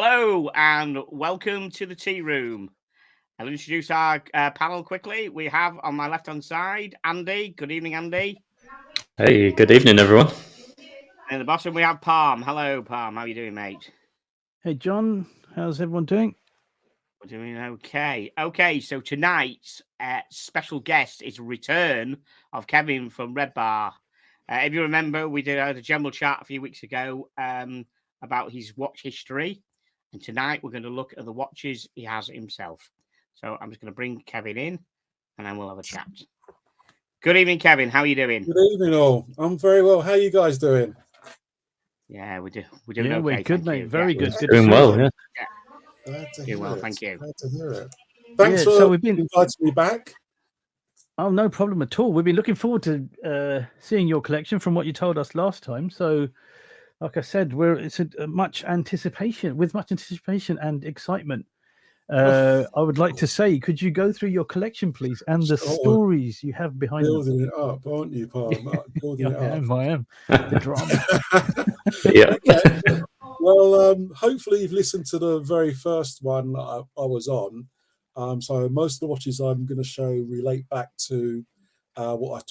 Hello and welcome to the tea room. I'll introduce our panel quickly. We have on my left-hand side, Andy. Good evening, Andy. Hey, good evening, everyone. And at the bottom, we have Palm. Hello, Palm. How are you doing, mate? Hey, John. How's everyone doing? We're doing okay. Okay, so tonight's special guest is a return of Kevin from RedBar. If you remember, we did a general chat a few weeks ago about his watch history. And tonight we're going to look at the watches he has himself. So I'm just going to bring Kevin in and then we'll have a chat. Good evening, Kevin. How are you doing? Good evening, all. I'm very well. How are you guys doing? Yeah, we're doing yeah, okay. We're good, mate. Very good. Good doing well, yeah. Glad to Doing hear well, it. thank you. Glad to hear it. Thanks for so we've been inviting me back. Oh, no problem at all. We've been looking forward to seeing your collection from what you told us last time. So, like I said, it's much anticipation and excitement. I would like to say, could you go through your collection, please, and the stories you have behind building them? it up, aren't you, Palm? Building it up. I am. The drama. Yeah. Okay. Well, hopefully you've listened to the very first one I was on. So most of the watches I'm going to show relate back to what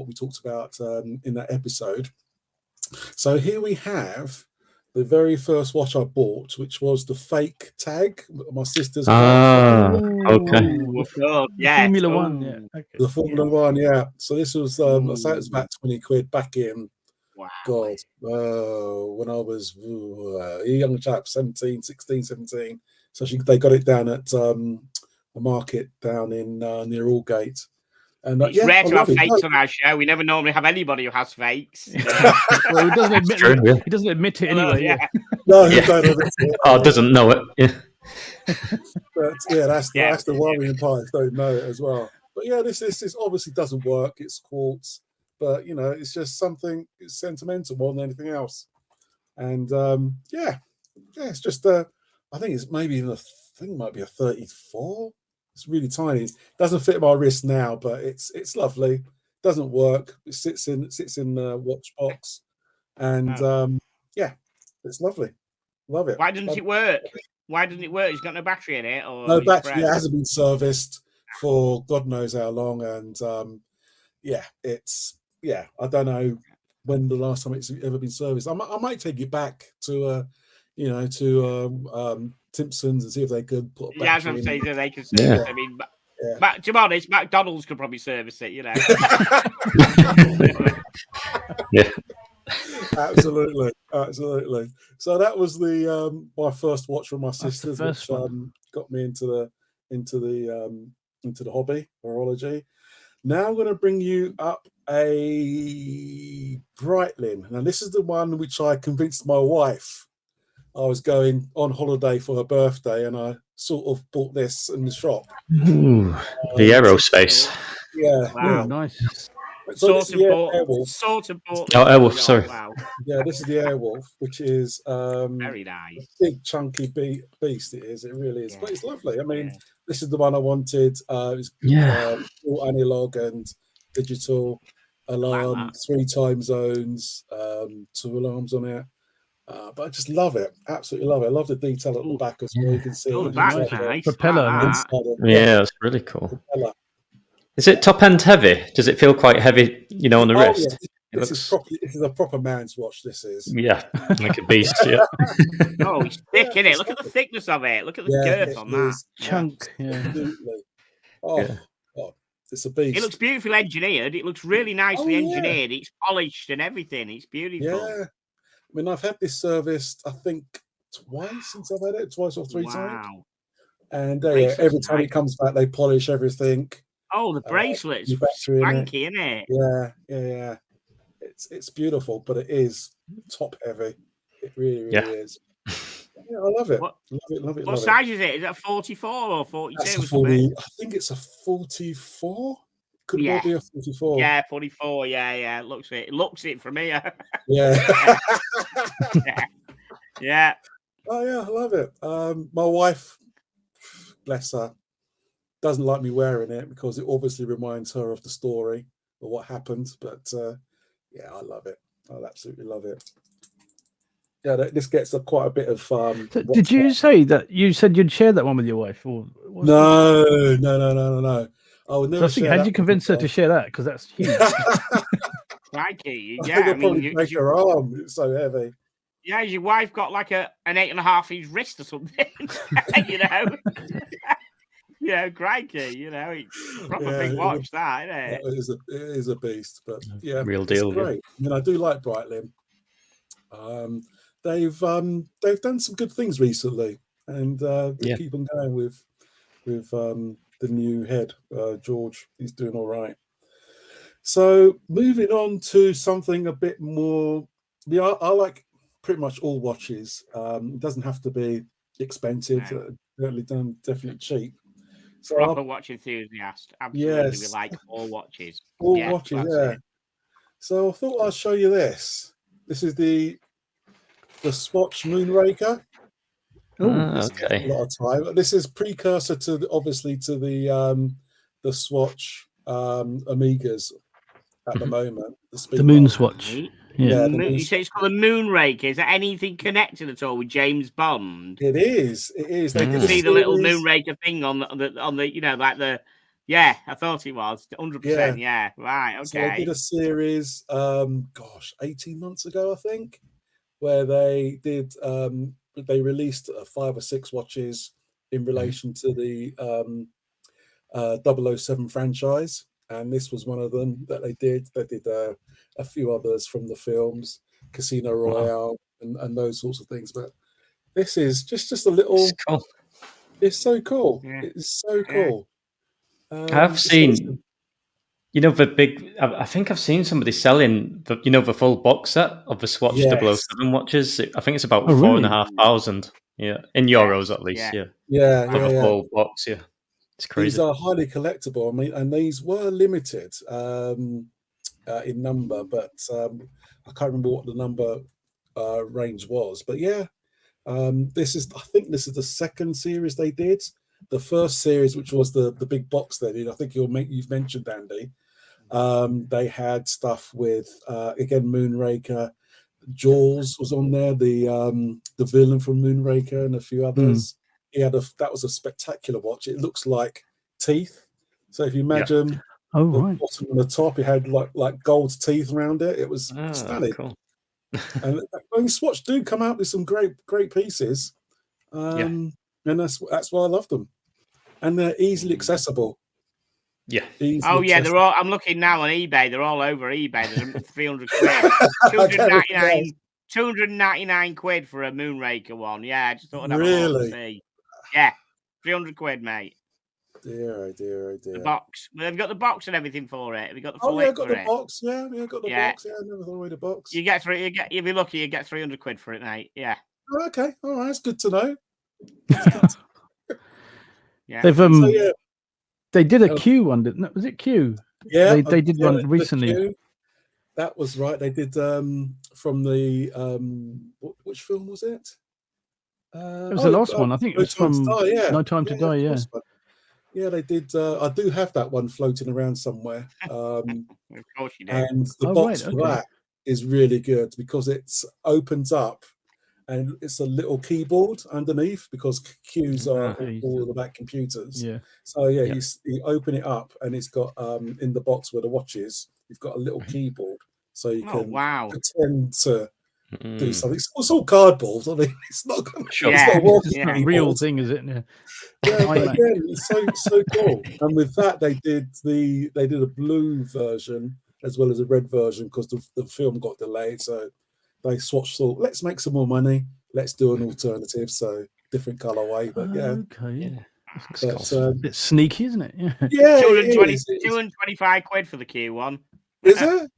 we talked about in that episode. So here we have the very first watch I bought, which was the fake tag. My sister's okay. Yeah. Formula One, yeah. Okay. The Formula One, yeah. So this was, I say it was about 20 quid back in, God, when I was a young chap, 17, 16, 17. So they got it down at a market down in near Aldgate. And it's rare to have fakes on our show. We never normally have anybody who has fakes. Well, he doesn't admit it. He doesn't admit it anyway. Yeah. No, he don't admit it. Oh, doesn't know it. Yeah. But yeah, that's the worrying part. Don't know it as well. But yeah, this obviously doesn't work. It's quartz, but you know, it's just something. It's sentimental more than anything else. And it's just I think it's maybe even it might be a 34. It's really tiny. It doesn't fit my wrist now, but it's lovely. Doesn't work. It sits in the watch box, and it's lovely. Love it. Why doesn't it work? Why doesn't it work? It's got no battery in it, or no battery. It hasn't been serviced for God knows how long, and I don't know when the last time it's ever been serviced. I might take it back to Timpson's and see if they could put a battery in. Yeah, they can service. I mean, to be honest, McDonald's could probably service it. You know. Yeah. Absolutely. So that was the my first watch from my sisters, which got me into the hobby, horology. Now I'm going to bring you up a Breitling. Now this is the one which I convinced my wife I was going on holiday for her birthday, and I sort of bought this in the shop. Ooh, the aerospace. Yeah. Wow, nice. Sort of bought. Oh, Airwolf, sorry. Wow. Yeah, this is the Airwolf, which is very nice. Big chunky beast. It is. It really is. But it's lovely. I mean, this is the one I wanted. It's all analog and digital alarm, 3 time zones, 2 alarms on it. But I just love it. Absolutely love it. I love the detail at the back as well. You can see the back is nice. Propeller. Yeah, it's really cool. Propeller. Is it top end heavy? Does it feel quite heavy, on the wrist? Yeah. This is a proper man's watch. This is. Yeah, like a beast. Yeah. Oh, it's thick, isn't it? Look at the thickness of it. Look at the girth on that chunk. Yeah. Absolutely. God, it's a beast. It looks beautifully engineered. It looks really nicely engineered. It's polished and everything. It's beautiful. Yeah. I mean, I've had this serviced, I think, twice since I've had it, 2 or 3 times. And every time it comes back, they polish everything. Oh, the bracelet's swanky, isn't it? Yeah. It's beautiful, but it is top heavy. It really is. Yeah, I love it. Love it. What size is it? Is it a 44 or 42? That's a 40. I think it's a 44. Could well be a 44. Yeah, 44. Yeah. It looks it from here. Yeah. Yeah. Oh yeah, I love it. My wife, bless her, doesn't like me wearing it because it obviously reminds her of the story or what happened. But I love it. I absolutely love it. Yeah, this gets quite a bit of. So did you say that you said you'd share that one with your wife? Or No. I would never. So how'd you convince her to share that? Because that's huge. Crikey, I yeah. think I I'll mean, probably break her arm. It's so heavy. Yeah, your wife got like an 8.5-inch wrist or something. You know. Crikey, it's a proper big watch, that, isn't it? It is a beast, but yeah, real deal. It's great. I mean, I do like Breitling. They've done some good things recently, and they keep on going with the new head, George. He's doing all right. So moving on to something a bit more. Yeah, I like pretty much all watches. It doesn't have to be expensive. No. Definitely cheap. So proper watch enthusiast. Absolutely, we like all watches. All watches, yeah. So I thought I'll show you this. This is the Swatch Moonraker. Okay. A lot of time. This is precursor to the Swatch Omegas at the moment. The Moon Swatch. Yeah. You say it's called a Moonraker. Is there anything connected at all with James Bond? It is. They did see the little Moonraker thing on the like the. Yeah, I thought it was 100%. Yeah, right. Okay. So they did a series, 18 months ago, I think, where they did. They released 5 or 6 watches in relation to the 007 franchise, and this was one of them that they did. They did a few others from the films, Casino Royale, and those sorts of things. But this is just a little. It's cool. It's so cool. Yeah. It's so cool. I've seen, the big. I think I've seen somebody selling the full box set of the Swatch 007 watches. I think it's about 4,500. Yeah, in euros at least. Yeah. For the full box. Yeah, it's crazy. These are highly collectible. I mean, and these were limited in number, but I can't remember what the number range was. But I think this is the second series they did. The first series, which was the big box they did, I think you've mentioned, Andy. They had stuff with again Moonraker, Jaws was on there, the villain from Moonraker, and a few others. That was a spectacular watch. It looks like teeth. So if you imagine the bottom and the top, it had like gold teeth around it. It was stunning. Cool. And Swatch do come out with some great pieces. And that's why I love them. And they're easily accessible. Yeah. They're all. I'm looking now on eBay. They're all over eBay. There's 300 quid, 299 quid for a Moonraker one. Yeah, I just thought I'd have a look and see. Yeah, 300 quid, mate. Dear. The box. Well, they've got the box and everything for it. Have you got the full I've got the box. Yeah, got the box. Yeah, I never threw away the box. If you're lucky, you get 300 quid for it, mate. Yeah. Oh, okay. All right. That's good to know. Yeah. They did a Q one, was it Q? Yeah, they did one recently. That was right. They did from the which film was it? It was the last one. I think it was from No Time to Die. Yeah. Yeah, they did. I do have that one floating around somewhere. Of course you do. And the box for that is really good because it opens up. And it's a little keyboard underneath because Qs are all about computers. Yeah. So you open it up and it's got in the box where the watch is, you've got a little keyboard, so you can pretend to do something. It's all cardboard. I mean, it's not. It's not a real thing, is it? Yeah, but again, it's so cool. And with that, they did a blue version as well as a red version because the film got delayed. So they Swatch thought, let's make some more money. Let's do an alternative, so different colorway. But It's a bit sneaky, isn't it? Yeah, 225 quid for the Q1. Is it?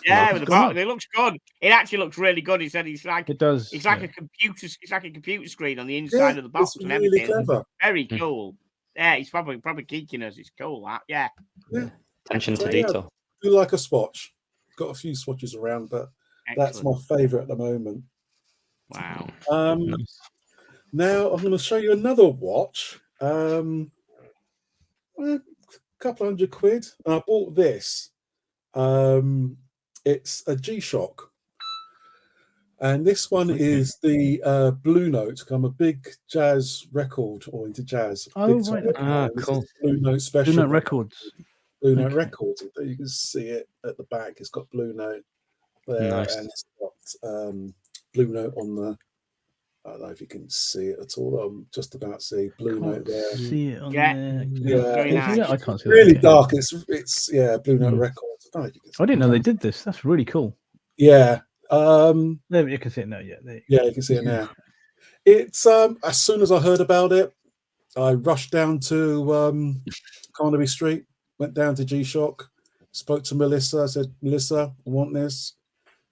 Yeah, with the box, it looks good. It actually looks really good. He said it does. It's like a computer. It's like a computer screen on the inside of the box and really everything. Clever. Very cool. Yeah, he's probably geeking us. It's cool. That yeah. Attention to detail. I do like a Swatch. Got a few Swatches around, but that's my favourite at the moment. Wow. Now I'm going to show you another watch. A couple £100. And I bought this. It's a G-Shock. And this one is the Blue Note. I'm a big jazz record or into jazz. Oh, big right. Cool. Blue Note special. Blue Note Records. Blue Note Records. You can see it at the back. It's got Blue Note there, Nice. and it's got Blue Note on the. I don't know if you can see it at all. I'm just about to see Blue Note there. See it on Yeah. there. Very nice. I can't see Really that. dark. It's Blue Note Records. I didn't know they did this. That's really cool. Yeah. There you can see it now. Yeah. Yeah, you can see it now. It's as soon as I heard about it, I rushed down to Carnaby Street, went down to G-Shock, spoke to Melissa. I said, Melissa, I want this.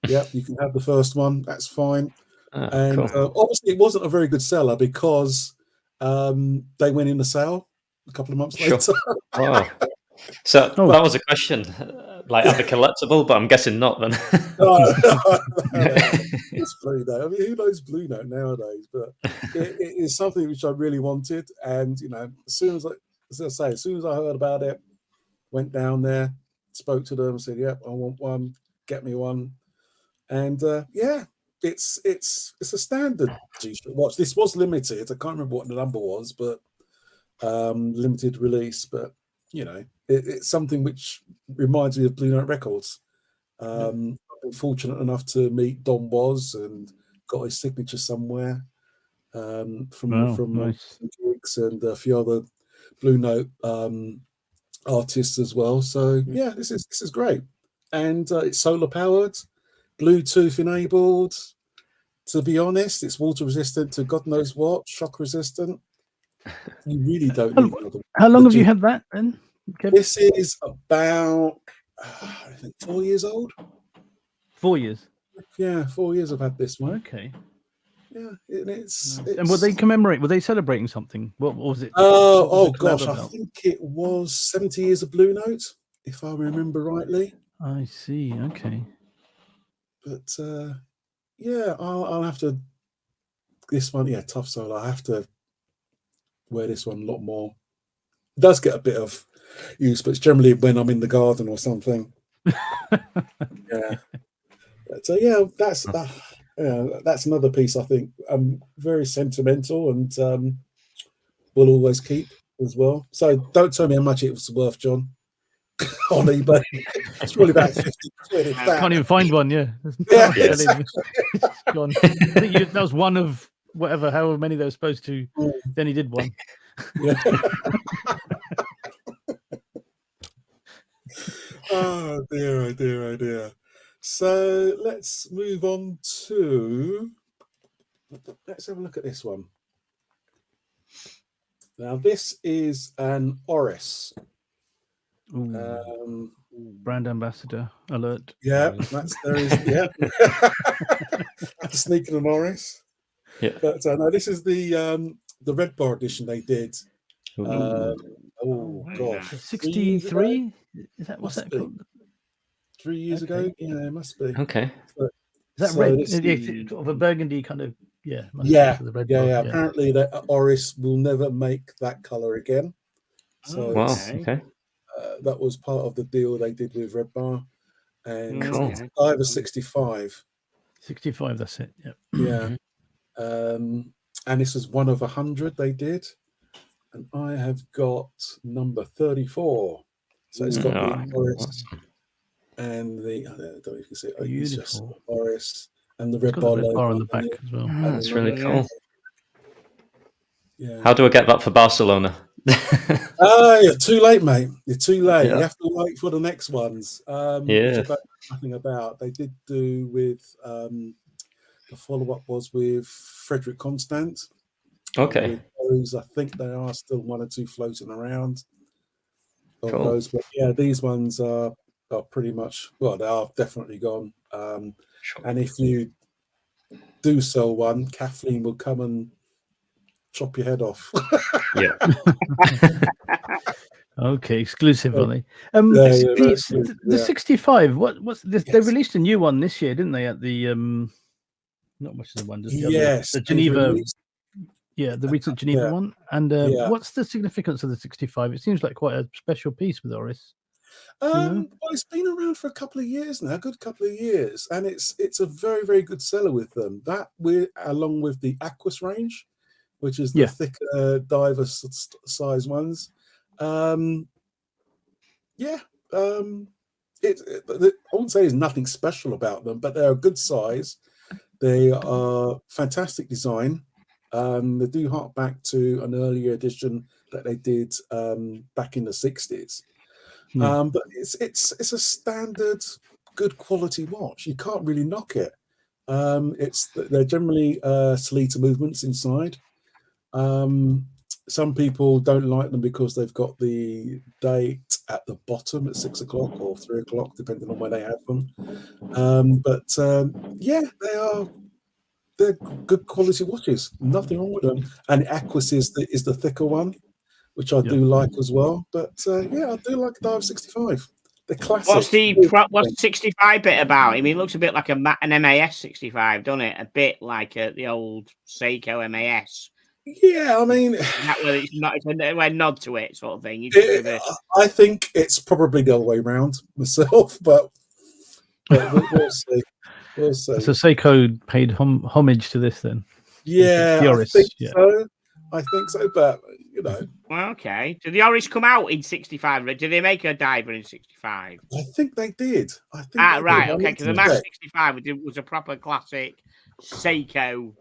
Yep, you can have the first one. That's fine. And cool. Obviously, it wasn't a very good seller because they went in the sale a couple of months later. Wow. So that was a question. Like, are they collectible? But I'm guessing not then. No, it's Blue Note. I mean, who knows Blue Note nowadays? But it is something which I really wanted. And, as soon as I heard about it, went down there, spoke to them, said, yep, I want one, get me one. And it's a standard G-Shock watch. This was limited. I can't remember what the number was, but limited release. But it's something which reminds me of Blue Note Records. I've been fortunate enough to meet Don Was and got his signature somewhere from nice. gigs and a few other Blue Note artists as well. So yeah, this is great, and it's solar powered, Bluetooth enabled. To be honest, it's water resistant to God knows what, shock resistant. You really don't need another. How long have you had that then, Kevin? This is about, I think, 4 years old. 4 years? Yeah, 4 years I've had this one. Okay. Yeah, it's and were they celebrating something? What was it? Oh gosh, I think it was 70 years of Blue Note, if I remember rightly. I see, okay. But yeah, I'll have to, this one, yeah, tough soul. I have to wear this one a lot more. It does get a bit of use, but it's generally when I'm in the garden or something. Yeah. But yeah, that's another piece I think very sentimental and will always keep as well. So don't tell me how much it was worth, John, on eBay. It's probably about 50 quid. I can't even find one, yeah. Yeah. Yes. Gone. I think that was one of however many they were supposed to. Then he did one. Yeah. Oh dear, oh dear, oh dear. So let's move on to, let's have a look at this one. Now this is an Oris. Brand ambassador alert. Yeah, there is. Yeah, sneaking an Oris. Yeah, but no, this is the RedBar edition they did. Gosh, 63. Is that what's that called? 3 years ago? Yeah, it must be. Okay. Is that red? It's sort of a burgundy kind of, yeah. Yeah. The red yeah. Apparently, the Oris will never make that color again. So wow. Okay. That was part of the deal they did with RedBar. And cool. I have a 65. 65, that's it. Yeah. Yeah. And this is one of 100 they did. And I have got number 34. So it's got the Oris and the, I don't know if you can see it. It's just Oris and the RedBar logo on the back as well. That's really cool. Yeah. How do I get that for Barcelona? You're too late, mate. You're too late. Yeah. You have to wait for the next ones. Which I don't know nothing about. They did do with the follow-up was with Frederick Constant. Okay. Those, I think there are still one or two floating around. Of cool. Those, but yeah, these ones are pretty much, well, they are definitely gone. Sure. And if you do sell one, Kathleen will come and chop your head off. Yeah. Okay, exclusive, are they? The 65. What's this? Yes. They released a new one this year, didn't they? At the not much of the one, just the Geneva. Yeah, the recent Geneva one. And what's the significance of the 65? It seems like quite a special piece with Oris. know? Well, it's been around for a couple of years now, a good couple of years, and it's a very, very good seller with them. That along with the Aquas range, which is the thicker diver size ones. I wouldn't say there's nothing special about them, but they're a good size. They are fantastic design. They do hark back to an earlier edition that they did back in the 60s. But it's a standard good quality watch. You can't really knock it. They're generally sleeter movements inside. Some people don't like them because they've got the date at the bottom at 6 o'clock or 3 o'clock, depending on where they have them. They're good quality watches. Nothing wrong with them. And Aquas is the thicker one, which I do like as well. But I do like the Dive 65. The classic. What's the 65 bit about? I mean, it looks a bit like an MAS 65, doesn't it? A bit like the old Seiko MAS. Yeah, I mean, it's a nod to it, sort of thing. I think it's probably the other way around myself, but we'll see. We'll see. So Seiko paid homage to this then. Yeah, I think so, but you know. Well, okay. Did the Oris come out in 65? Did they make a diver in 65? I think they did. Right, okay, because the MAS 65 was a proper classic Seiko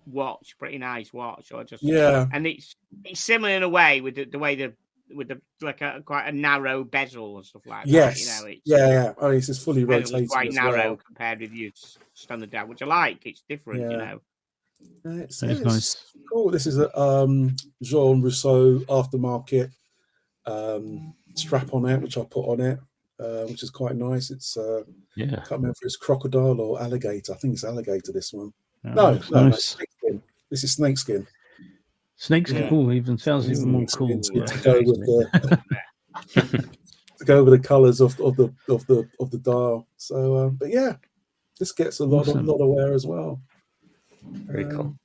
watch, pretty nice watch. And it's similar in a way with the way with the like quite a narrow bezel and stuff like that. Yes, you know, Oh, it's just fully rotated. It's quite narrow compared with your standard dive, which I like. It's different, you know. It's nice. Cool. This is a Jean Rousseau aftermarket strap on it, which I put on it, which is quite nice. It's I can't remember if it's crocodile or alligator. I think it's alligator. This one. No, snakeskin. This is snakeskin. Snakeskin. Oh, even sounds even more cool. To go with the colours of the dial. So, but yeah, this gets a lot of wear as well. Very cool.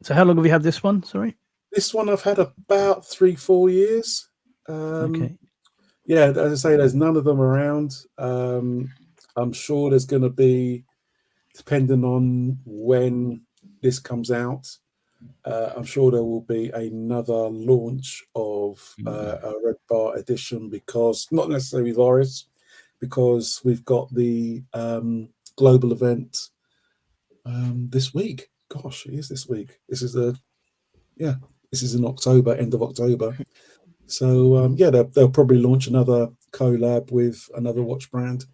So, how long have you had this one? Sorry, this one I've had about 3-4 years. Okay. Yeah, as I say, there's none of them around. I'm sure there's going to be, depending on when this comes out, I'm sure there will be another launch of a RedBar edition, because not necessarily with Oris, because we've got the global event this week. Gosh, it is this week. This is in October, end of October. So they'll probably launch another collab with another watch brand.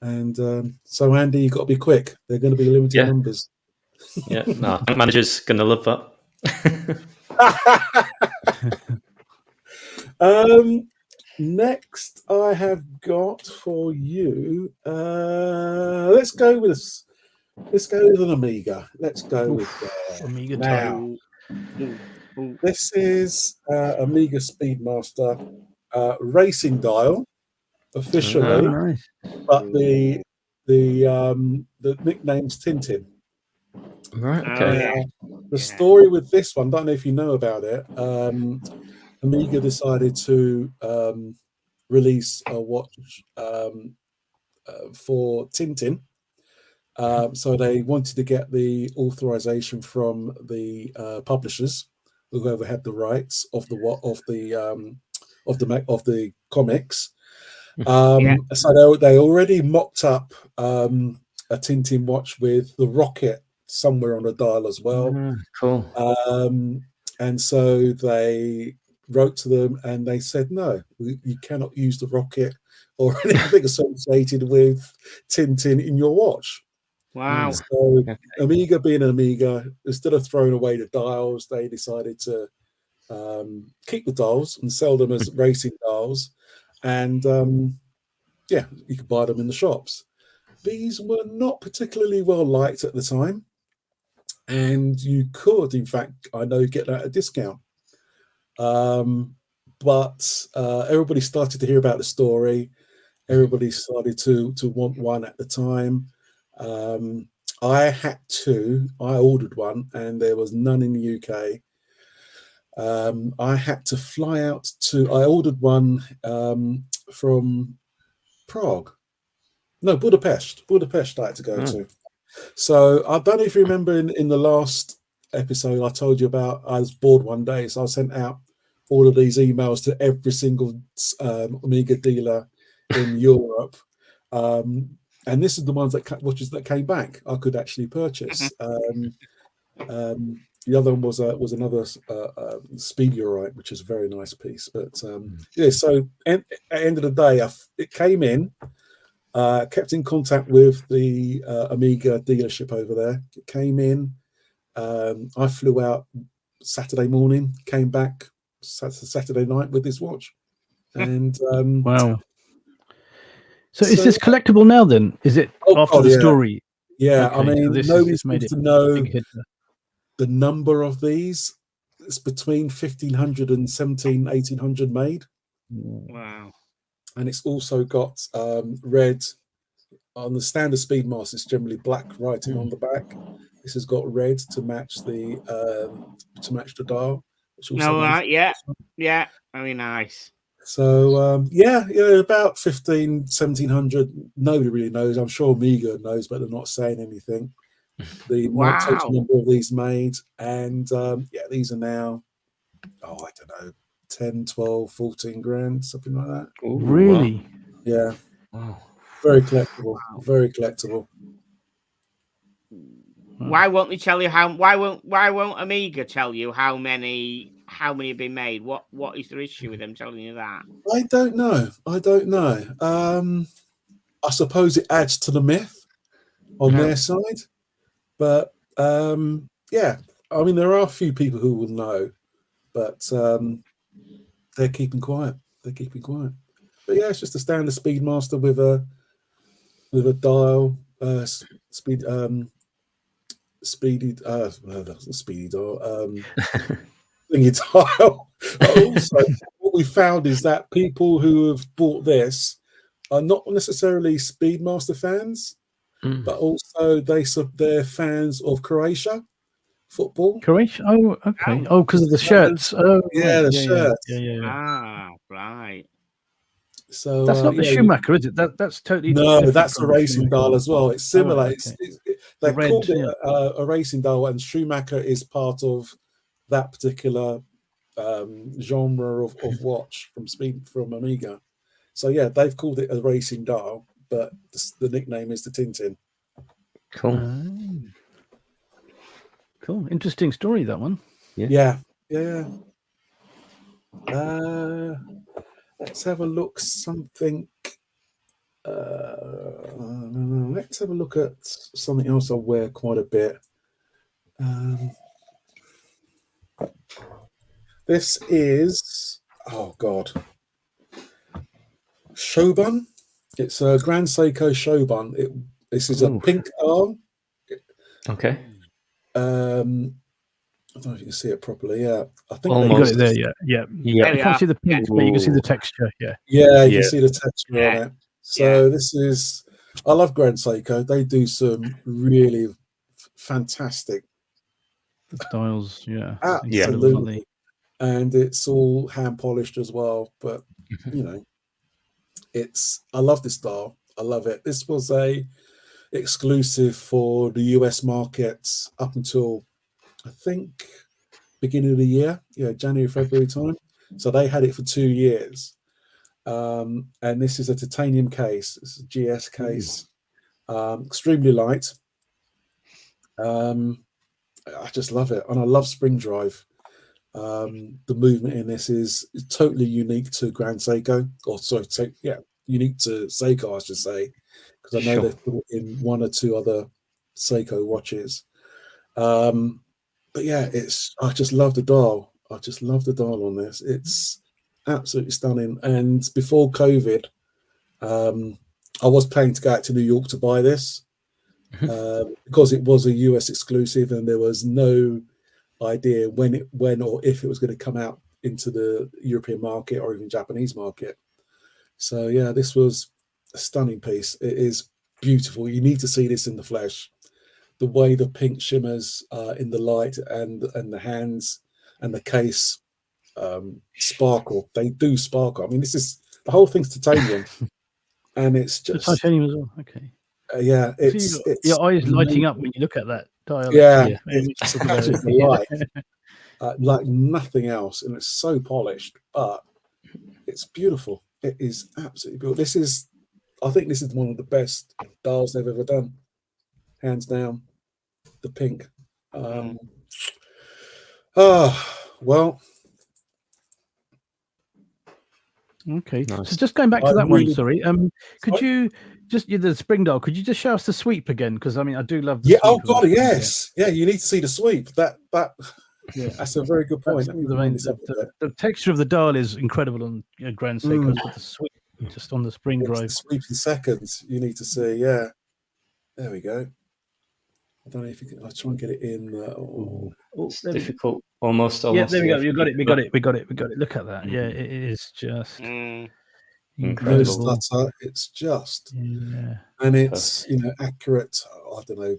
And so Andy, you've got to be quick. They're going to be limited numbers. Yeah, no, manager's going to love that. Next, I have got for you. Let's go with an Omega. Let's go with Omega now. This is Omega Speedmaster racing dial officially, nice. But the nickname's Tintin. Right. Okay. The story with this one, don't know if you know about it. Omega decided to release a watch for Tintin. So they wanted to get the authorization from the publishers, whoever had the rights of the comics. So they already mocked up a Tintin watch with the rocket somewhere on the dial as well. Cool. And so they wrote to them and they said, no, you cannot use the rocket or anything associated with Tintin in your watch. Wow. So Omega being an Omega, instead of throwing away the dials, they decided to keep the dials and sell them as racing dials. And you could buy them in the shops. These were not particularly well liked at the time. And you could, in fact, I know, get that at a discount. But everybody started to hear about the story. Everybody started to want one at the time. I ordered one and there was none in the UK. I had to fly out I ordered one from Prague. No, Budapest. Budapest I had to go to. So I don't know if you remember in the last episode I told you about I was bored one day, so I sent out all of these emails to every single Omega dealer in Europe. And this is the ones that came back I could actually purchase. The other one was another Speediorite, which is a very nice piece. But yeah, so at the end of the day, it came in. Kept in contact with the Omega dealership over there. It came in. I flew out Saturday morning, came back Saturday night with this watch. And wow. So is this collectible now then? Is it after the story? Yeah, okay, I mean, nobody's made to know the number of these. It's between 1,500 and 1,800 made. Wow. And it's also got red on the standard Speedmaster. It's generally black writing on the back. This has got red to match the dial. Yeah, very nice. So yeah, about 1,700. Nobody really knows. I'm sure Omega knows, but they're not saying anything. The total number of these made, and yeah, these are now, I don't know, 10, 12, 14 grand, something like that. Ooh, really? Wow. Yeah. Wow. Very collectible. Wow. Very collectible. Why won't they tell you why won't Omega tell you how many have been made? What is the issue with them telling you that? I don't know. I suppose it adds to the myth on their side. But yeah, I mean, there are a few people who will know, but they're keeping quiet. But yeah, it's just a standard Speedmaster with a dial, speedy dial, thingy dial. Also, what we found is that people who have bought this are not necessarily Speedmaster fans. But also they're fans of Croatia football. Croatia? Oh, okay. Oh, because of the shirts. Oh, yeah, the shirts. Yeah. Ah, right. So that's not the Schumacher, is it? That's totally that's a racing dial as well. It's similar. They called it a racing dial, and Schumacher is part of that particular genre of watch from Omega. So yeah, they've called it a racing dial, but the nickname is the Tintin. Cool. Cool. Interesting story, that one. Yeah. Let's have a look. Let's have a look at something else I wear quite a bit. This is, oh God, Shogun. It's a Grand Seiko Shogun. This is a pink dial. Okay. I don't know if you can see it properly. Yeah, I think you got it there. Yeah. You can't see the pink, but you can see the texture. Yeah, you can see the texture on it. So this is, I love Grand Seiko. They do some really fantastic styles. Yeah, absolutely. And it's all hand polished as well. But you know, I love this style. I love it. This was a exclusive for the US markets up until I think beginning of the year, January, February time. So they had it for 2 years. And this is a titanium case. It's a GS case, extremely light. I just love it, and I love spring drive. The movement in this is totally unique to Grand Seiko, unique to Seiko, I should say, because I know they've put it in one or two other Seiko watches. But yeah, I just love the dial. I just love the dial on this. It's absolutely stunning. And before COVID, I was planning to go out to New York to buy this because it was a US exclusive, and there was no idea when or if it was going to come out into the European market or even Japanese market. So yeah, this was a stunning piece. It is beautiful. You need to see this in the flesh. The way the pink shimmers in the light and the hands and the case sparkle. They do sparkle. I mean, this is The whole thing's titanium, and it's just titanium as well. Okay. Yeah, it's your eyes lighting up when you look at that dial. Yeah, it's a delight, like nothing else, and it's so polished, but it's beautiful. It is absolutely beautiful. I think this is one of the best dials they've ever done, hands down. The pink. Well. Okay, nice. So just going back to that one, sorry. Could you just the spring dial? Could you just show us the sweep again? Because I mean, I do love the sweep. Oh God, yes. Yeah, you need to see the sweep. That's a very good point. The texture of the dial is incredible on Grand Seikos, but the sweep just on the spring drive. The sweep in seconds. You need to see. Yeah, there we go. I don't know if you can. I'll try and get it in. It's difficult. Almost. Yeah, there we go. We got it. We got it. Look at that. Yeah, it is just incredible. No stutter. It's just, and it's accurate. I don't know,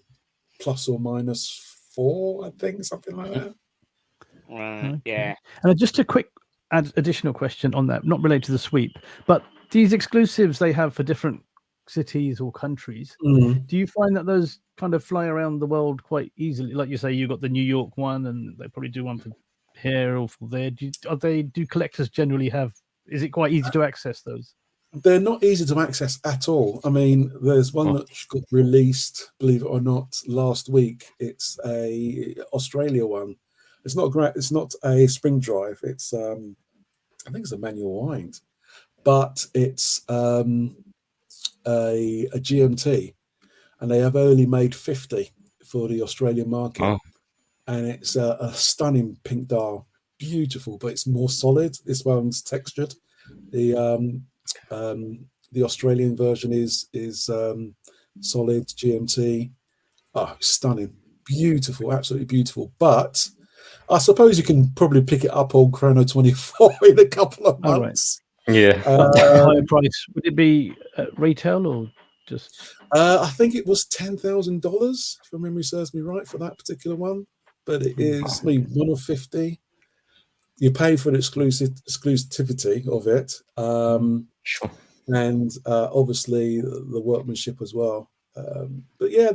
plus or minus 4. I think something like that. Okay. Yeah. And just a quick additional question on that, not related to the sweep, but these exclusives they have for different cities or countries. Do you find that those kind of fly around the world quite easily? Like you say, you got the New York one, and they probably do one for here or for there. Do collectors generally have? Is it quite easy to access those? They're not easy to access at all. I mean, there's one that got released, believe it or not, last week. It's a Australia one. It's not great. It's not a spring drive. It's I think it's a manual wind, but it's a GMT, and they have only made 50 for the Australian market, and it's a stunning pink dial, beautiful, but it's more solid. This one's textured. The Australian version is solid GMT. Stunning, beautiful, absolutely beautiful. But I suppose you can probably pick it up on Chrono 24 in a couple of months. Yeah. Higher price. Would it be retail or just? I think it was $10,000, if my memory serves me right, for that particular one. But it is, 1 of 50. You pay for the exclusivity of it, sure, and obviously the workmanship as well. But yeah,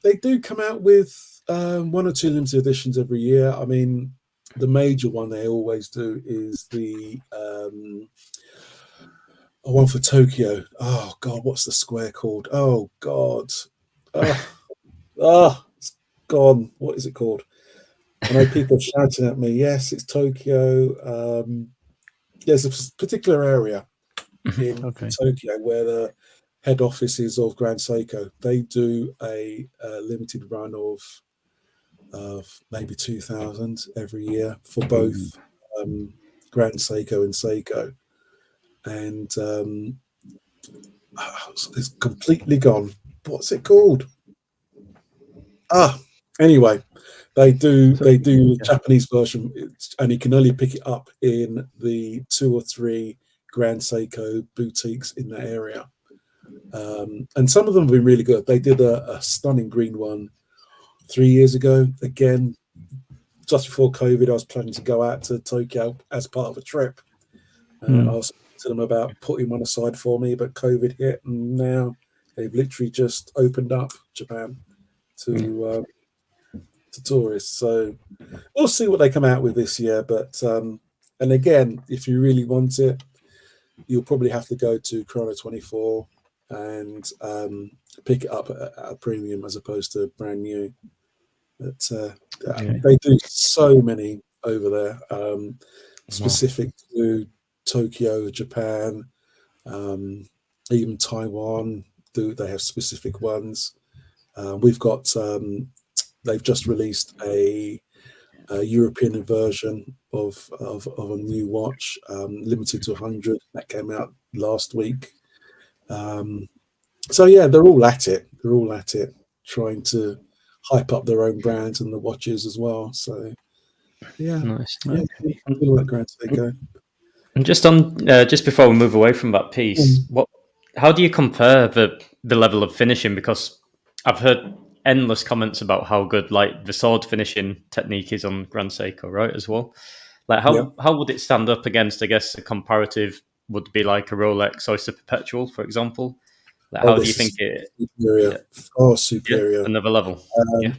they do come out with 1 or 2 limited editions every year. I mean, the major one they always do is the one for Tokyo. Oh God, what's the square called? Oh God, it's gone. What is it called? I know people are shouting at me. Yes, it's Tokyo. There's a particular area in Tokyo where the head office is of Grand Seiko. They do a limited run of maybe 2,000 every year for both Grand Seiko and Seiko, and it's completely gone. What's it called? Anyway. They do the Japanese version, and you can only pick it up in the 2 or 3 Grand Seiko boutiques in that area. And some of them have been really good. They did a stunning green one 3 years ago. Again, just before COVID, I was planning to go out to Tokyo as part of a trip. I was talking to them about putting one aside for me, but COVID hit, and now they've literally just opened up Japan to tourists. So we'll see what they come out with this year. But and again, if you really want it, you'll probably have to go to Chrono 24 and pick it up at a premium as opposed to brand new. But they do so many over there, specific to Tokyo, Japan, even Taiwan. They have specific ones. We've got. They've just released a European version of a new watch, limited to 100. That came out last week. So yeah, they're all at it. They're all at it, trying to hype up their own brands and the watches as well. So yeah, nice. Yeah, like Grand Seiko. And just before we move away from that piece, how do you compare the level of finishing? Because I've heard endless comments about how good like the sword finishing technique is on Grand Seiko, right, as well. Like how would it stand up against, I guess, a comparative would be like a Rolex Oyster Perpetual, for example? Like, Oh, how do you think it? Superior, Yeah, far superior. yeah, another level. Yeah.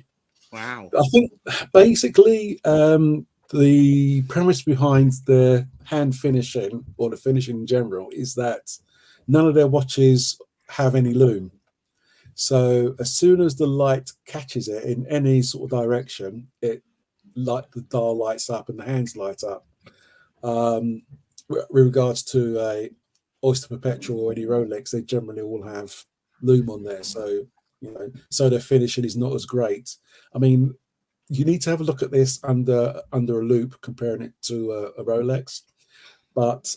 Wow. I think basically the premise behind the hand finishing or the finishing in general is that none of their watches have any lume. So as soon as the light catches it in any sort of direction, the dial lights up and the hands light up. With regards to a Oyster Perpetual or any Rolex, they generally all have lume on there. So, so their finishing is not as great. I mean, you need to have a look at this under a loop, comparing it to a Rolex. But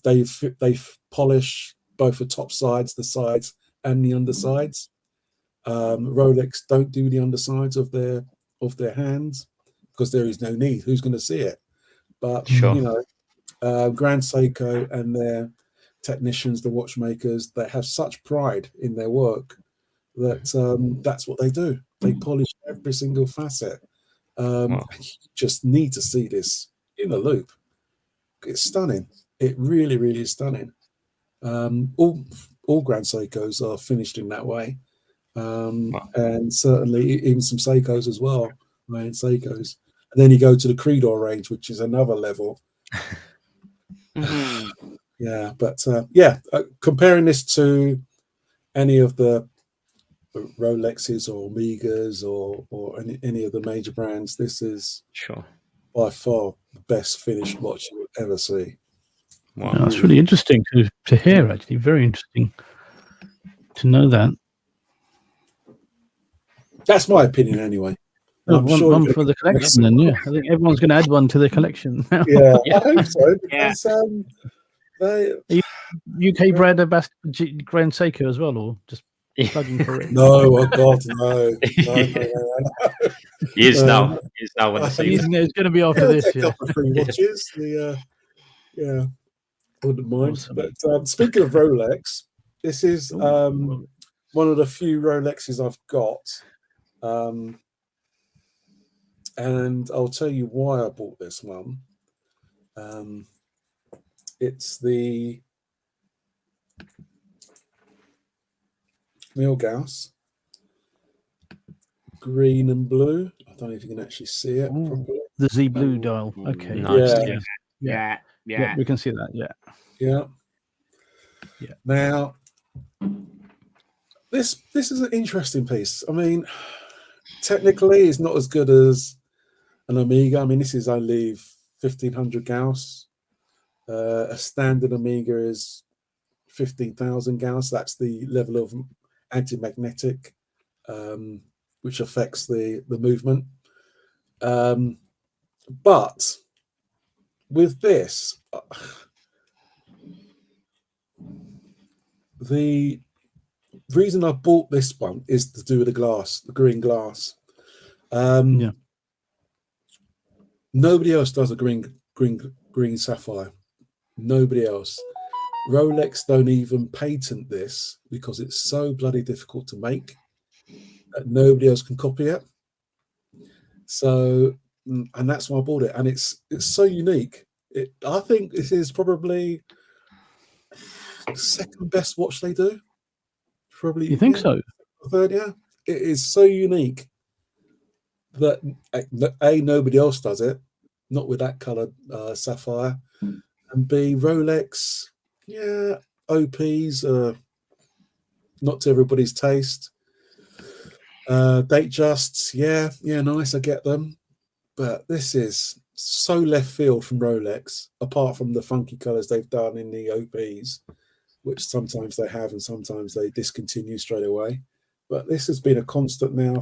they've polished both the top sides, the sides, and the undersides. Rolex don't do the undersides of their hands because there is no need. Who's going to see it? But Sure. Grand Seiko and their technicians, the watchmakers, they have such pride in their work that that's what they do. They polish every single facet. Wow. You just need to see this in a loop. It's stunning. It really, really is stunning. All Grand Seikos are finished in that way. And certainly even some Seikos as well, high-end Seikos. And then you go to the Creedor range, which is another level. Yeah, but comparing this to any of the Rolexes or Omegas or any of the major brands, this is by far the best finished watch you will ever see. Wow. That's really interesting to hear, actually. Very interesting to know that. That's my opinion anyway. I'm sure one for the collection then, yeah. I think everyone's going to add one to their collection now. Yeah, I hope so, because UK bred Grand Seiko as well, or just plugging for it? No, oh God, no. He is now. He's now when it's going to be after this. A couple of free watches. I wouldn't mind. Awesome. But speaking of Rolex, this is one of the few Rolexes I've got. And I'll tell you why I bought this one. It's the Milgauss green and blue. I don't know if you can actually see it properly. The Z blue dial. Okay. Nice. Yeah. We can see that. Yeah. Now, this is an interesting piece. I mean, technically, it's not as good as an Omega. I mean, this is only 1500 Gauss. A standard Omega is 15,000 Gauss. That's the level of anti-magnetic, which affects the movement. But with this, the reason I bought this one is to do with the glass, the green glass. Nobody else does a green sapphire. Nobody else. Rolex don't even patent this because it's so bloody difficult to make that nobody else can copy it. So, and that's why I bought it. And it's so unique. I think this is probably the second best watch they do. Probably. You think so? Third, yeah. It is so unique that nobody else does it, not with that colored sapphire, and B, Rolex, OPs not to everybody's taste. Datejusts, nice, I get them, but this is so left field from Rolex, apart from the funky colors they've done in the OPs, which sometimes they have and sometimes they discontinue straight away. But this has been a constant now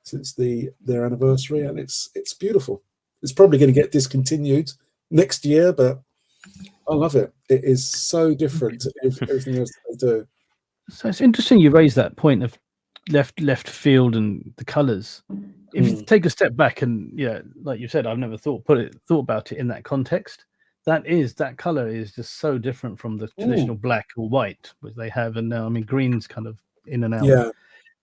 since their anniversary, and it's beautiful. It's probably going to get discontinued next year, but I love it. It is so different to everything else that they do. So it's interesting you raised that point of left field and the colors. If you take a step back and like you said, I've never thought about it in that context. That color is just so different from the traditional black or white which they have, and now green's kind of in and out. Yeah.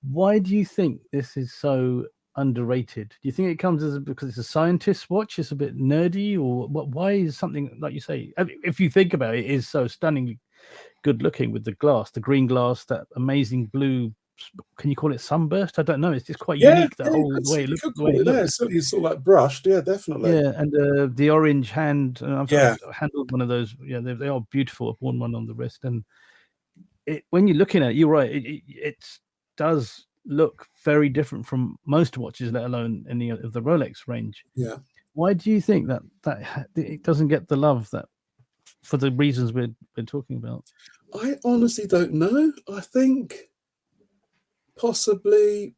Why do you think this is so underrated? Do you think it comes because it's a scientist watch? It's a bit nerdy, or what? Why is something like you say? If you think about it, it is so stunningly good looking with the glass, the green glass, that amazing blue. Can you call it sunburst? I don't know. It's just quite unique. The whole way it looks. The way it looks. It's sort of like brushed. Yeah, definitely. Yeah, and the orange hand. I've handled one of those. Yeah, they are beautiful. I've worn one on the wrist, and when you're looking at it, you're right. It does look very different from most watches, let alone any of the Rolex range. Yeah. Why do you think that it doesn't get the love that, for the reasons we're talking about? I honestly don't know. I think possibly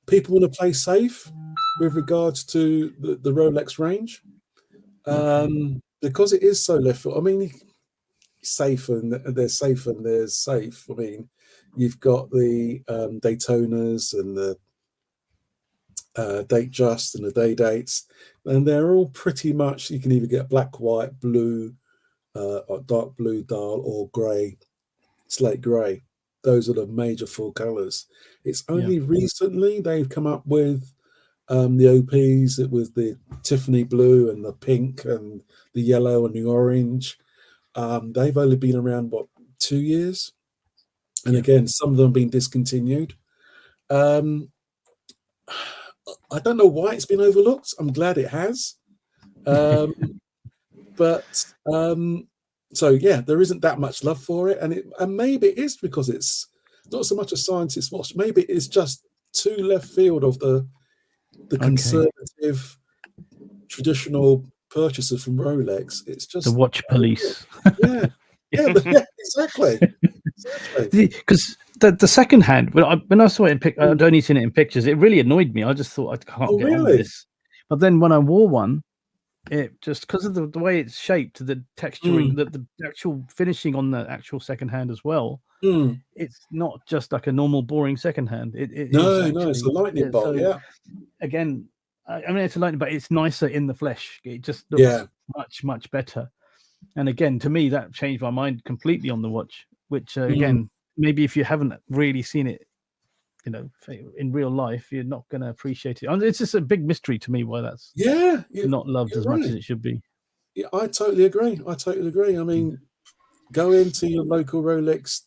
people want to play safe with regards to the Rolex range, because it is so left field. I mean, safe and there's safe and there's safe. I mean, you've got the Daytonas and the date just and the day dates, and they're all pretty much, you can either get black, white, blue, or dark blue dial, or grey, slate grey. Those are the major four colors. It's only recently they've come up with the OPs with the Tiffany blue and the pink and the yellow and the orange. They've only been around 2 years, and again, some of them have been discontinued. I don't know why it's been overlooked. I'm glad it has. But so yeah, there isn't that much love for it, and maybe it is because it's not so much a scientist watch. Maybe it's just too left field of the conservative, traditional purchasers from Rolex. It's just the watch police. Exactly. Because the second hand, when I saw it in I'd only seen it in pictures. It really annoyed me. I just thought I can't get on with this. But then when I wore one, it just, because of the way it's shaped, the texturing, the actual finishing on the actual second hand as well. It's not just like a normal boring second hand. It's a lightning bolt. Again, I mean, it's a lightning, but it's nicer in the flesh. It just looks much better. And again, to me, that changed my mind completely on the watch. Which again, maybe if you haven't really seen it, in real life, you're not going to appreciate it. It's just a big mystery to me why that's not loved as much as it should be. Yeah, I totally agree. I mean, go into your local Rolex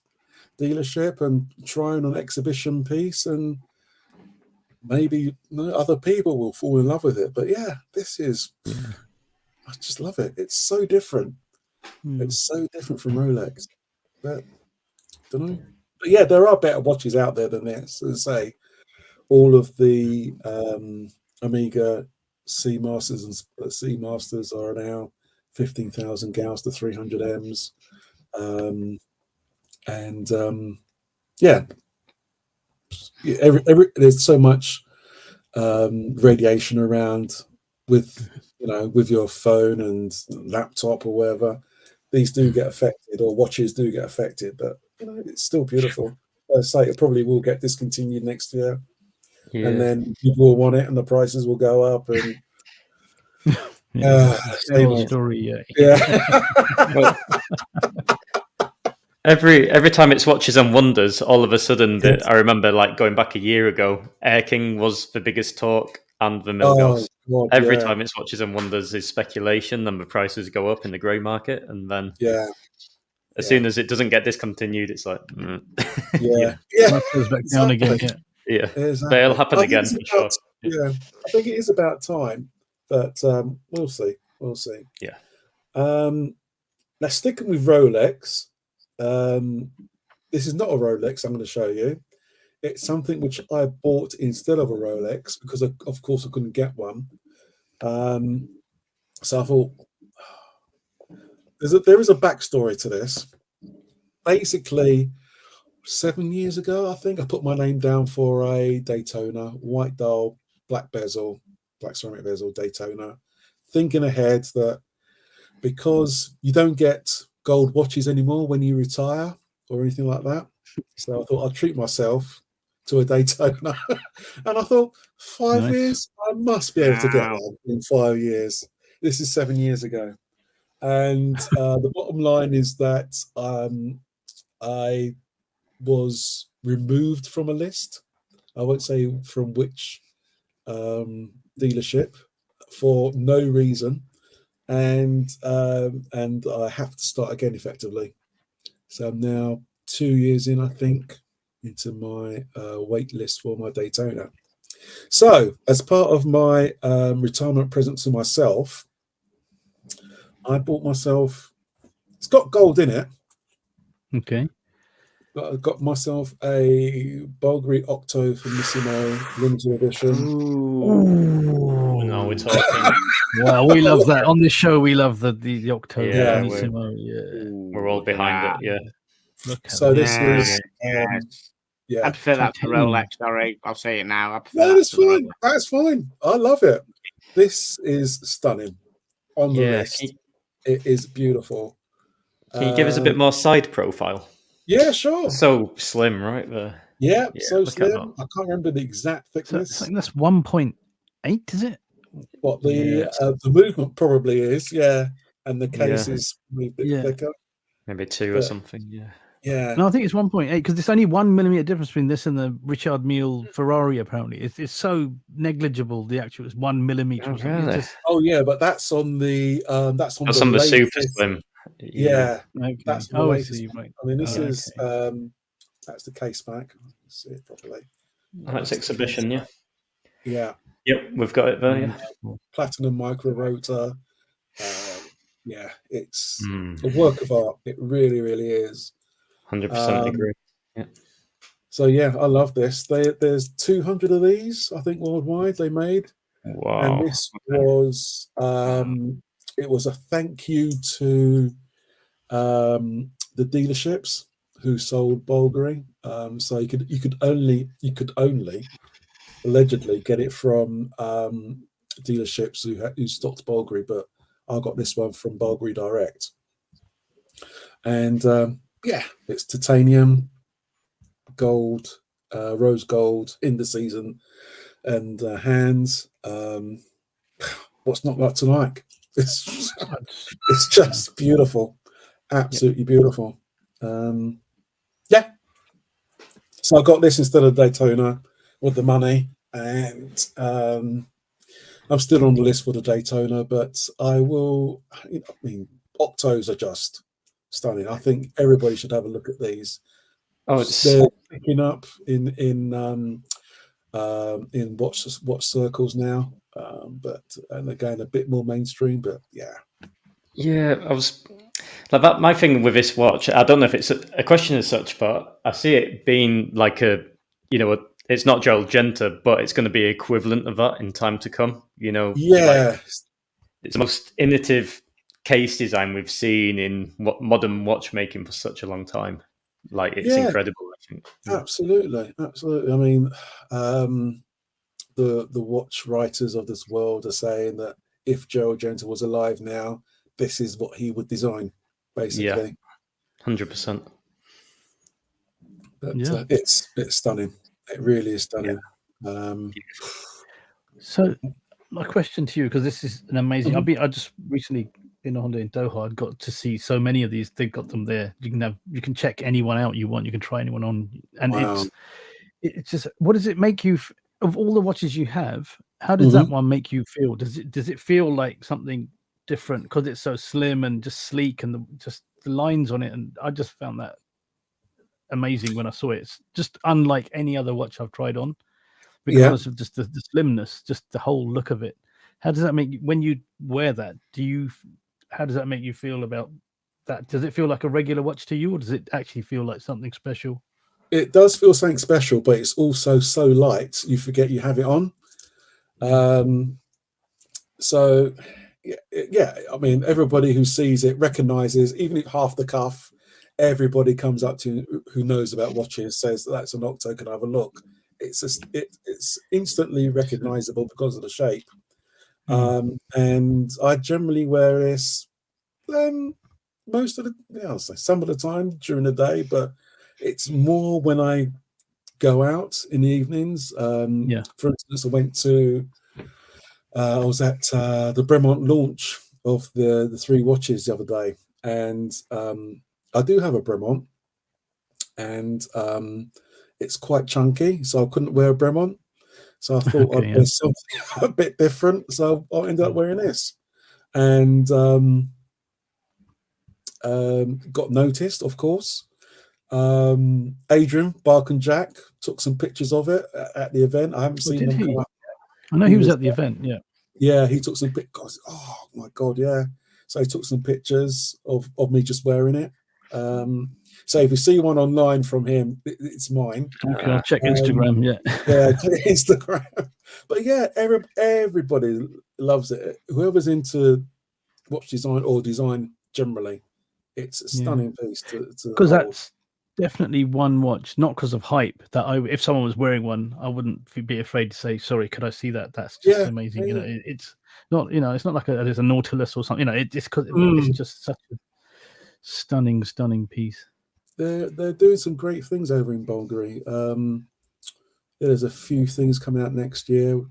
dealership and try on an exhibition piece, and maybe other people will fall in love with it. But yeah, this is, I just love it. It's so different. It's so different from Rolex. But don't know. But yeah, there are better watches out there than this. As I say, all of the Omega Seamasters and Seamasters are now 15,000 gauss to 300 Ms. There's so much radiation around with your phone and laptop or whatever. These do get affected, or watches do get affected, but it's still beautiful. As I say, it probably will get discontinued next year, and then people will want it, and the prices will go up. And same story. Well, every time it's Watches and Wonders, all of a sudden, I remember going back a year ago, Air King was the biggest talk, and the Milgauss. Every time it's Watches and Wonders is speculation, and the prices go up in the grey market, and then as soon as it doesn't get discontinued, it's like it goes back down again. Exactly. But it'll happen again for sure. I think it is about time, but we'll see. Yeah. Now, sticking with Rolex, this is not a Rolex I'm going to show you. It's something which I bought instead of a Rolex because, of course, I couldn't get one. So I thought there is a backstory to this. Basically, 7 years ago, I think I put my name down for a Daytona, white dial, black bezel, black ceramic bezel Daytona, thinking ahead that because you don't get gold watches anymore when you retire or anything like that. So I thought I'd treat myself to a Daytona. And I thought, 5 years? I must be able to get one in 5 years. This is 7 years ago. And the bottom line is that I was removed from a list I won't say from which dealership, for no reason, and I have to start again effectively. So I'm now 2 years in, I think, into my wait list for my Daytona. So as part of my retirement present to myself, I bought myself, it's got gold in it. Okay. I got myself a Bulgari Octo Finissimo limited edition. Ooh. No, we're talking. Wow, we love that on this show. We love the Octo Finissimo. We're all behind it. Yeah. Look at So this is I prefer that to Rolex. Sorry, I'll say it now. I prefer no, that's fine. That's fine. I love it. This is stunning. On the list, it is beautiful. Can you give us a bit more side profile? Yeah, sure. So slim, right? Yeah, so slim. I can't remember the exact thickness. So I think that's 1.8, is it? What the movement probably is, yeah, and the case is a bit thicker. Maybe 2 or something, yeah. Yeah. No, I think it's 1.8 because it's only 1 millimeter difference between this and the Richard Mille Ferrari. Apparently, it's so negligible. The actual is 1 millimeter. Oh, really? Oh yeah, but that's on the that's on the super slim. Yeah, okay. that's the latest. Right. I mean, this is that's the case back. Let's see it properly. That's exhibition, yeah. Yeah. Yep, we've got it there. Yeah. Platinum micro rotor. Yeah, it's a work of art. It really, really is. 100% agree. Yeah. So yeah, I love this. There's 200 of these, I think, worldwide they made. Wow. And this was it was a thank you to the dealerships who sold Bulgari. So you could only allegedly get it from dealerships who stocked Bulgari, but I got this one from Bulgari Direct. And it's titanium, gold, rose gold in the season, and hands. What's not like to like? It's just beautiful, absolutely beautiful. Yeah. So I got this instead of Daytona with the money, and I'm still on the list for the Daytona, but I will. I mean, Octos are just stunning. I think everybody should have a look at these. Oh, they're picking up in watch circles now, and again a bit more mainstream. But yeah, I was like that. My thing with this watch, I don't know if it's a question as such, but I see it being like it's not Joel Genta, but it's going to be equivalent of that in time to come. Yeah, it's the most innovative case design we've seen in modern watchmaking for such a long time. Like, it's incredible, I think. Absolutely. I mean, the watch writers of this world are saying that if Joel Genta was alive now, this is what he would design, basically. 100%. But it's stunning. It really is stunning. So, my question to you, because this is an amazing. I just recently in Honda in Doha, I got to see so many of these. They've got them there. You can check anyone out you want. You can try anyone on, and it's just. What does it make you of all the watches you have? How does that one make you feel? Does it feel like something different because it's so slim and just sleek and just the lines on it? And I just found that amazing when I saw it. It's just unlike any other watch I've tried on, because of just the slimness, just the whole look of it. How does that make you when you wear that? How does that make you feel about that? Does it feel like a regular watch to you, or does it actually feel like something special? It does feel something special, but it's also so light you forget you have it on. So I mean, everybody who sees it recognizes, even if half the cuff, everybody comes up to who knows about watches, says that's an Octo, can I have a look? It's instantly recognizable because of the shape. And I generally wear this most of I'll say some of the time during the day, but it's more when I go out in the evenings. For instance, I was at the Bremont launch of the 3 watches the other day, and I do have a Bremont, and it's quite chunky, so I couldn't wear a Bremont. So I thought I'd wear something a bit different. So I ended up wearing this, and got noticed, of course. Adrian Bark and Jack took some pictures of it at the event. I haven't seen them come up. I know he was at the event. Yeah, he took some pictures. Oh my god, yeah. So he took some pictures of me just wearing it. So if you see one online from him, it's mine. Okay, I'll check Instagram. Yeah, check Instagram. But yeah, everybody loves it. Whoever's into watch design or design generally, it's a stunning piece. Because that's definitely one watch, not because of hype. That if someone was wearing one, I wouldn't be afraid to say, "Sorry, could I see that?" That's just amazing. You know, it's not. You know, it's not like there's a Nautilus or something. You know, it's because it's just such a stunning piece. They're doing some great things over in Bulgari. There's a few things coming out next year,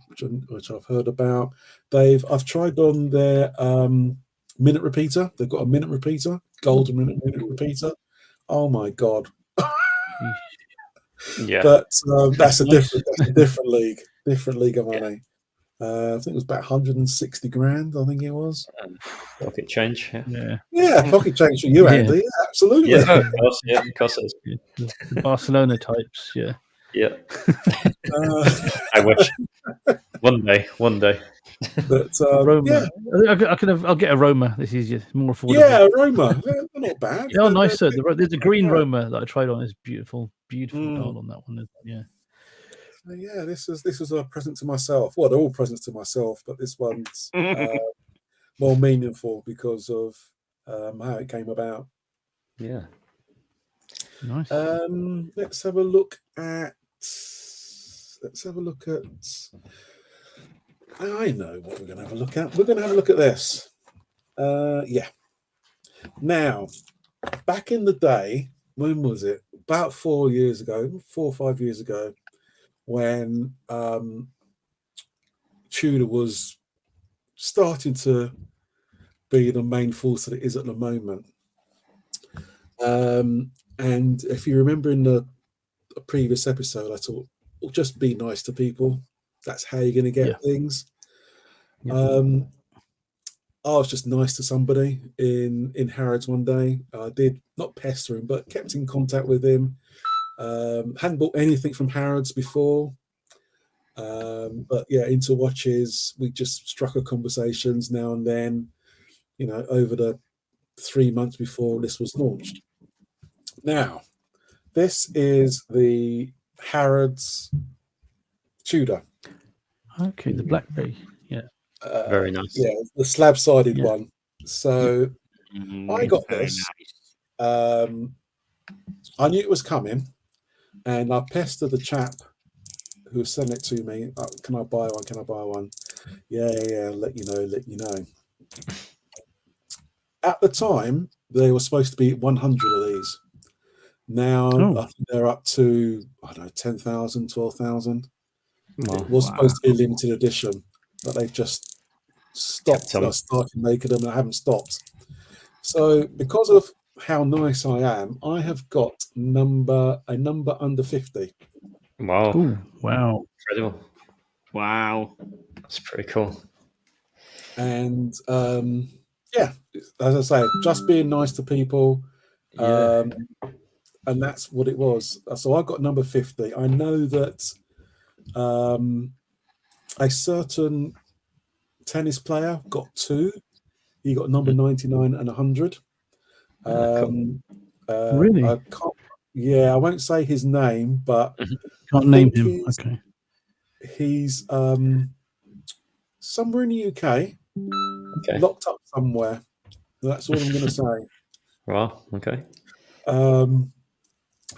which I've heard about. I've tried on their minute repeater. They've got a minute repeater, golden minute repeater. Oh my god! Yeah, but that's a different league of money. I think it was about 160 grand. I think it was. Pocket change. Yeah, pocket change for you, Andy. Yeah, absolutely. Yeah, of course. Yeah, of course it is. The Barcelona types. Yeah. I wish. One day. But Roma. I'll get a Roma. This is just more affordable. Yeah, Roma. They're not bad. Oh, nice. Sir. There's a green Roma that I tried on. It's beautiful dial on that one. Yeah. Yeah, this was a present to myself. Well, they're all presents to myself, but this one's more meaningful because of how it came about. Yeah. Nice. Let's have a look at. I know what we're going to have a look at. We're going to have a look at this. Yeah. Now, back in the day, when was it? About 4 or 5 years ago, when Tudor was starting to be the main force that it is at the moment. And if you remember in the previous episode, I thought, well, just be nice to people. That's how you're going to get things. I was just nice to somebody in Harrods one day. I did not pester him, but kept in contact with him. Hadn't bought anything from Harrods before. But yeah, into watches, we just struck a conversations now and then, you know, over the 3 months before this was launched. Now, this is the Harrods Tudor. Okay, the Blackberry. Yeah. Very nice. Yeah, the slab-sided one. So I got this. Nice. I knew it was coming, and I pestered the chap who was selling it to me. Can I buy one? Can I buy one? Yeah. Let you know. At the time, they were supposed to be 100 of these. Now I think they're up to 10,000, 12,000. It was supposed to be a limited edition, but they've just stopped. Started making them, and I haven't stopped. So because of how nice I am, I have got a number under 50. Wow! Ooh, wow! Incredible! Wow! That's pretty cool. And yeah, as I say, just being nice to people. And that's what it was. So I got number 50. I know that a certain tennis player got 2. He got number 99 and 100. Really? I can't. Yeah, I won't say his name, but can't name him. Okay. He's somewhere in the UK, locked up somewhere. That's all I'm going to say. Wow. Okay.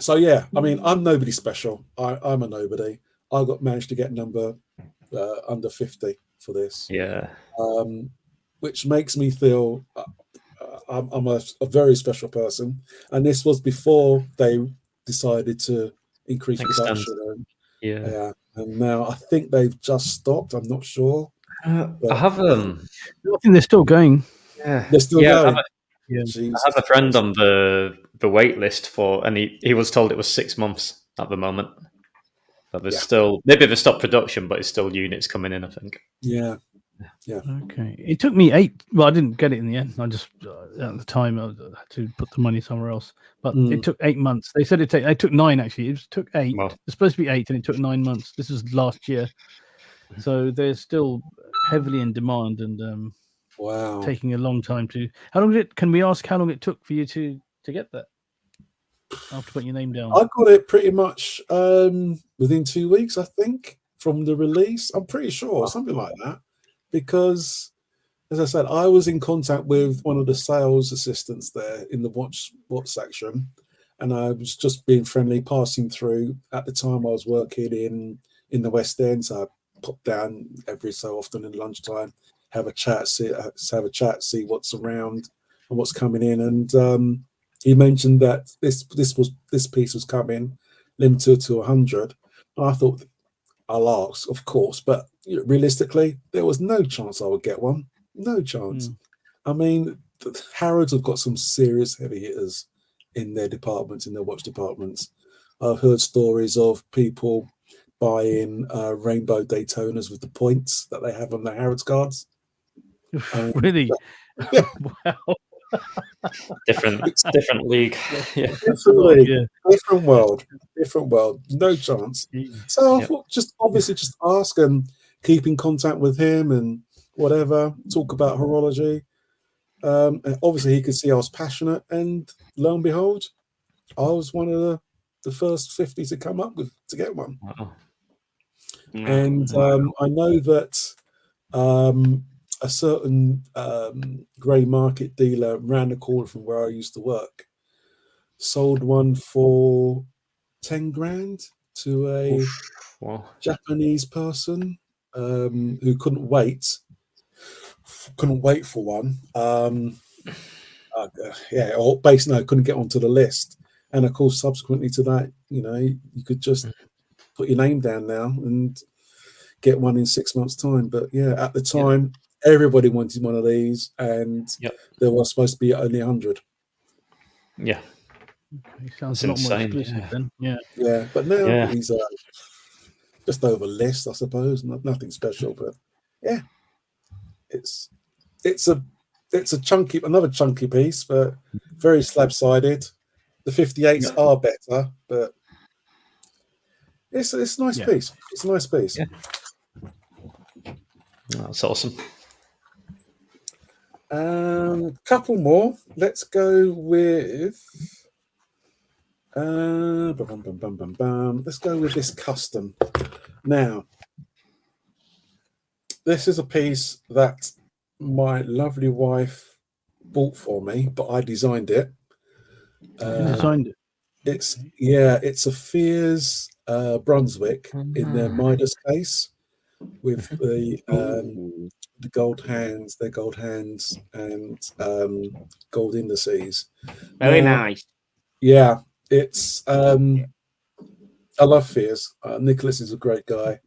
So yeah, I mean, I'm nobody special. I'm a nobody. I managed to get number under 50 for this. Yeah. Which makes me feel I'm a very special person. And this was before they decided to increase production. Yeah. And now I think they've just stopped. I'm not sure. I have I think they're still going. Yeah. They're still going. I have a friend on the wait list for, and he was told it was 6 months. at the moment. But there's still, maybe they've stopped production, but it's still units coming in, I think. Yeah. Okay. It took me 8. Well, I didn't get it in the end. I just at the time I had to put the money somewhere else. But it took 8 months. They said it took 9 actually. It took 8. Wow. It's supposed to be 8, and it took 9 months. This was last year, so they're still heavily in demand and taking a long time to. How long did it? Can we ask how long it took for you to get that? After putting your name down, I got it pretty much within 2 weeks, I think, from the release. I'm pretty sure, something like that. Because, as I said, I was in contact with one of the sales assistants there in the watch section, and I was just being friendly, passing through. At the time, I was working in the West End, so I popped down every so often in lunchtime, have a chat, see what's around and what's coming in. And he mentioned that this piece was coming limited to 100. And I thought, I'll ask, of course, but realistically, there was no chance I would get one. No chance. I mean, Harrods have got some serious heavy hitters in their departments, in their watch departments. I've heard stories of people buying rainbow Daytonas with the points that they have on their Harrods cards. Really? Yeah. Wow. Different league. Yeah. Different league. Different world. No chance. So I thought just ask and keep in contact with him and whatever, talk about horology. And obviously he could see I was passionate, and lo and behold, I was one of the first 50 to come up with to get one. Wow. And I know that a certain grey market dealer round the corner from where I used to work sold one for 10 grand to a Japanese person who couldn't wait for one. Couldn't get onto the list. And of course, subsequently to that, you could just put your name down now and get one in 6 months' time. But yeah, at the time, everybody wanted one of these, and there was supposed to be only 100. Yeah. Okay, sounds a lot more exclusive then. Yeah, but now he's just over list, I suppose. Nothing special, but yeah, it's another chunky piece, but very slab-sided. The 58s are better, but it's a nice piece. It's a nice piece. Yeah. That's awesome. Couple more. Let's go with let's go with this custom. Now, this is a piece that my lovely wife bought for me, but I designed it. Designed it. It's a Fears Brunswick in their Midas case with the gold hands, their gold hands, and gold indices. Very nice. Yeah, it's I love Fears. Nicholas is a great guy.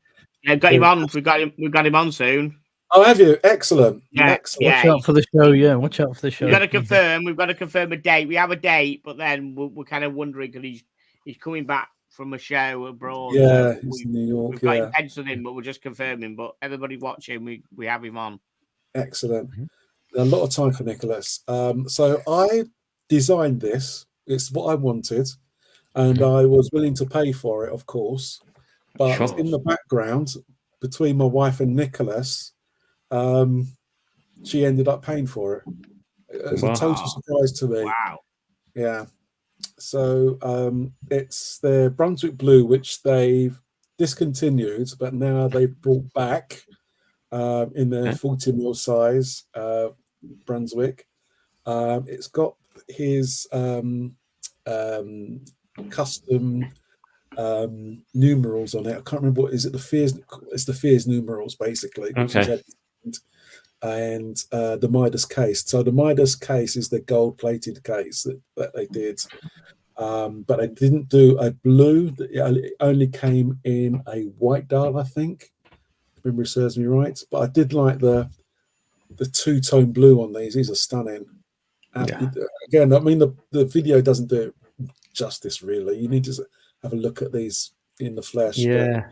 Yeah, got him on. We've got him on soon. Oh, have you? Excellent. Yeah, excellent. Watch out for the show. Yeah, watch out for the show. We've got to confirm a date. We have a date, but then we're kind of wondering because he's coming back from a show abroad. Yeah, he's in New York. We've got him penciled in, but we're just confirming. But everybody watching, we have him on. Excellent. A lot of time for Nicholas. So I designed this. It's what I wanted, and I was willing to pay for it, of course. But in the background, between my wife and Nicholas, she ended up paying for it. It was a total surprise to me. Wow. Yeah. So it's the Brunswick Blue, which they've discontinued, but now they've brought back in their 40mm size Brunswick. It's got his custom numerals on it. I can't remember what is it. It's the Fears numerals basically, which is and the Midas case. So the Midas case is the gold-plated case that they did, but they didn't do a blue. It only came in a white dial, I think, if memory serves me right. But I did like the two-tone blue on these. These are stunning. Again, I mean the video doesn't do it justice really. You need to have a look at these in the flesh. Yeah.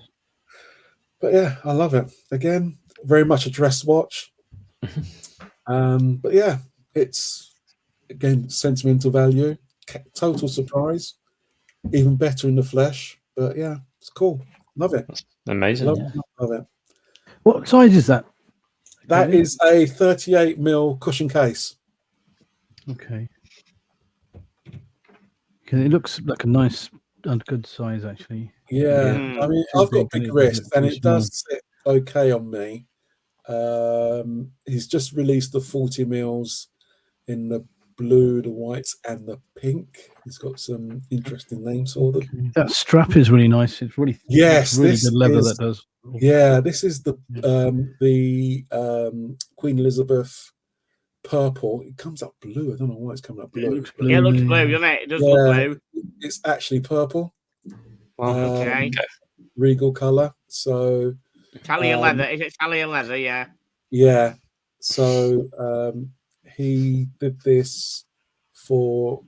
But yeah, I love it. Again, very much a dress watch. But yeah, it's again sentimental value, total surprise, even better in the flesh. But yeah, it's cool. Love it. That's amazing. Love it. What size is that? That is a 38mm cushion case. Okay. Because it looks like a nice and good size, actually. Yeah, I mean, I've got big wrists, and it does sit okay on me. He's just released the 40mm in the blue, the whites, and the pink. He's got some interesting names for them. That strap is really nice. It's really really good leather. That does. Yeah, this is the Queen Elizabeth purple. It comes up blue. I don't know why it's coming up blue. It looks blue, doesn't it? It does look blue. It's actually purple. Okay. Regal color. So Italian leather. Is it Italian leather? Yeah. Yeah. So he did this for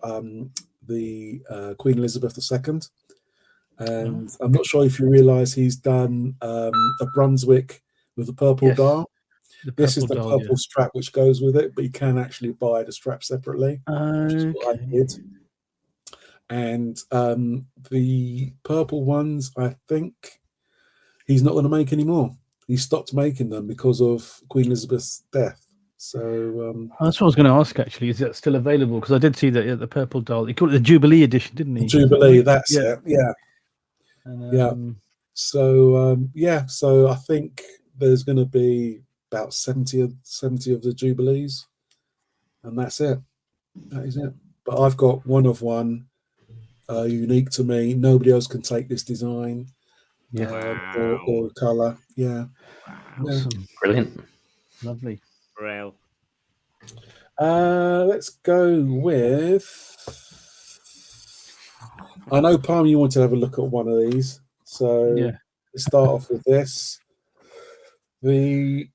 the Queen Elizabeth II. And I'm not sure if you realise he's done a Brunswick with the purple dial. This is the purple strap which goes with it, but you can actually buy the strap separately, which is what I did. And the purple ones, I think he's not going to make anymore. He stopped making them because of Queen Elizabeth's death. So that's what I was going to ask. Actually, is that still available? Because I did see that the purple doll. He called it the Jubilee edition, didn't he? Jubilee, that's it. Yeah, and, So so I think there's going to be about 70 of the Jubilees, and that's it. That is it. But I've got one of one, unique to me. Nobody else can take this design, or color. Yeah, awesome, brilliant, lovely, real. Let's go with. I know, Palm, you want to have a look at one of these, so let's start off with this. Is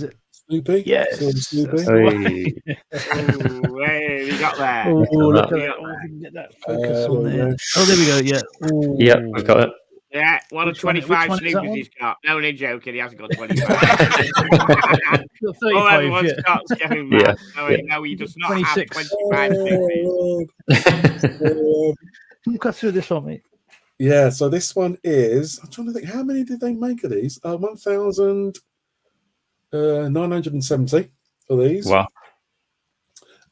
it Snoopy? Yes. Snoopy. Hey, we got that. Oh, look at that. Oh, we can get that focus on there. Oh, there we go. Yeah. Ooh. Yeah, we've got it. Yeah, one of 25 Snoopys he's got. No, he's joking. He hasn't got 25. Oh, everyone's got Kevin. No, he does not 26. Have 25 Snoopys. Walk us through this one, mate. Yeah, so this one is, I'm trying to think, how many did they make of these? 1,970 of these. Wow.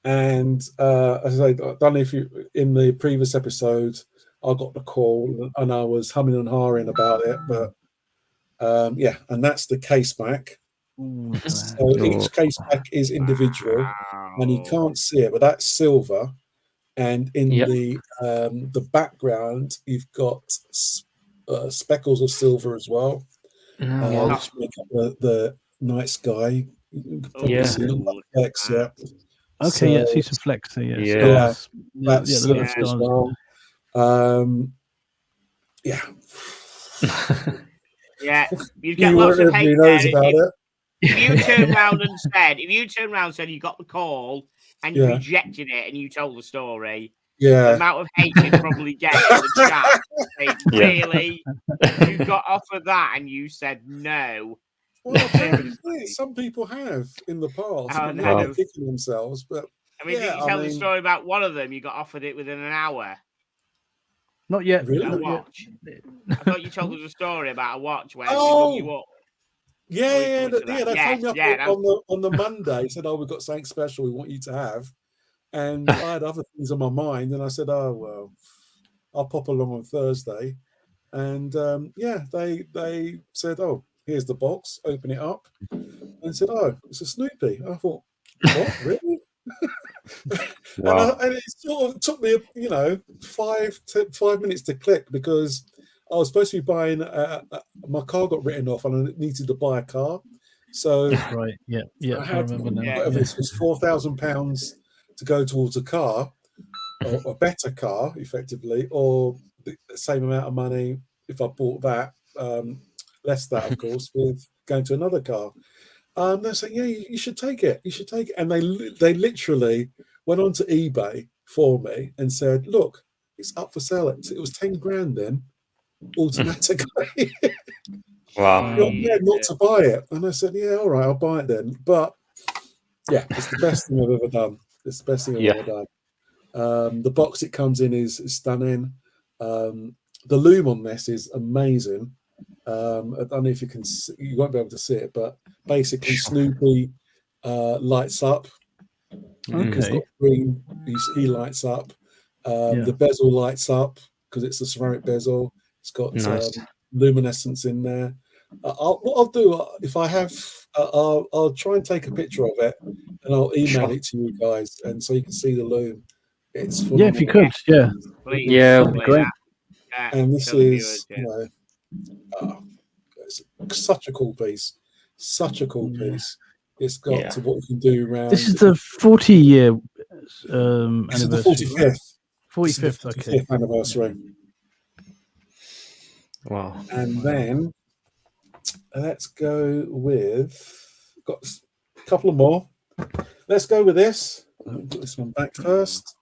And as I don't know if you, in the previous episode, I got the call and I was humming and hawing about it, but and that's the case back. So each case back is individual, and you can't see it, but that's silver. And in the background, you've got speckles of silver as well. Which make up the night sky. You can probably see the flecks, Okay, see some flecks there. That's as well. You get lots of hate there. About it. If you turn around and said you got the call and you rejected it and you told the story, the amount of hate you probably get in the chat. Like, really? You got offered that and you said no. Well, some people have in the past. They're kicking themselves, but I mean, did you tell the story about one of them? You got offered it within an hour. Not yet. Really? A watch. I thought you told us a story about a watch where she rung you up. They phoned me up on the Monday, said, "Oh, we've got something special we want you to have," and I had other things on my mind, and I said, "Oh well, I'll pop along on Thursday," and they said, "Oh, here's the box, open it up," and said, "Oh, it's a Snoopy." I thought, "What, really?" Wow. And it sort of took me, 5 minutes to click, because I was supposed to be buying. My car got written off, and I needed to buy a car. So right, I remember now. Whatever this was, £4,000 to go towards a car, or a better car, effectively, or the same amount of money if I bought that, less that, of course, with going to another car. They're saying, "Yeah, you should take it. You should take it." And they literally went onto eBay for me and said, "Look, It's up for sale. It was 10 grand then, automatically. Wow. Yeah, not to buy it. And I said, yeah, all right, I'll buy it then. But yeah, it's the best thing I've ever done. It's the best thing I've ever done. The box it comes in is stunning. The loom on this is amazing. I don't know if you can see, you won't be able to see it, but basically Snoopy lights up. He's got green, he lights up. The bezel lights up because it's a ceramic bezel. It's got luminescence in there. What I'll do, if I have, I'll try and take a picture of it and I'll email it to you guys, and so you can see the loom. It's phenomenal. If you could, that'd be great. And this is, it's such a cool piece. Such a cool piece. It's got to what you can do around. This is the 40-year anniversary. 45th. 45th, okay. 45th anniversary. Wow. And then let's go with, got a couple of more. Let's go with this. I'll put this one back first.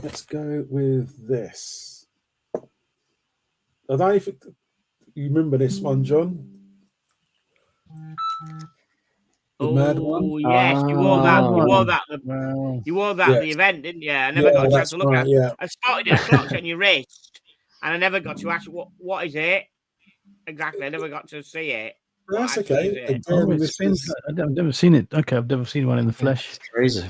Let's go with this. I don't know if you remember this one, John. The M.A.D One. Oh yes, you wore that. You wore that. You wore that at the event, didn't you? I never got a chance to look at it. Yeah. I spotted it. I clocked it on your wrist, and I never got to ask what is it exactly. I never got to see it. That's okay. I've never seen it. Okay, I've never seen one in the flesh. It's crazy.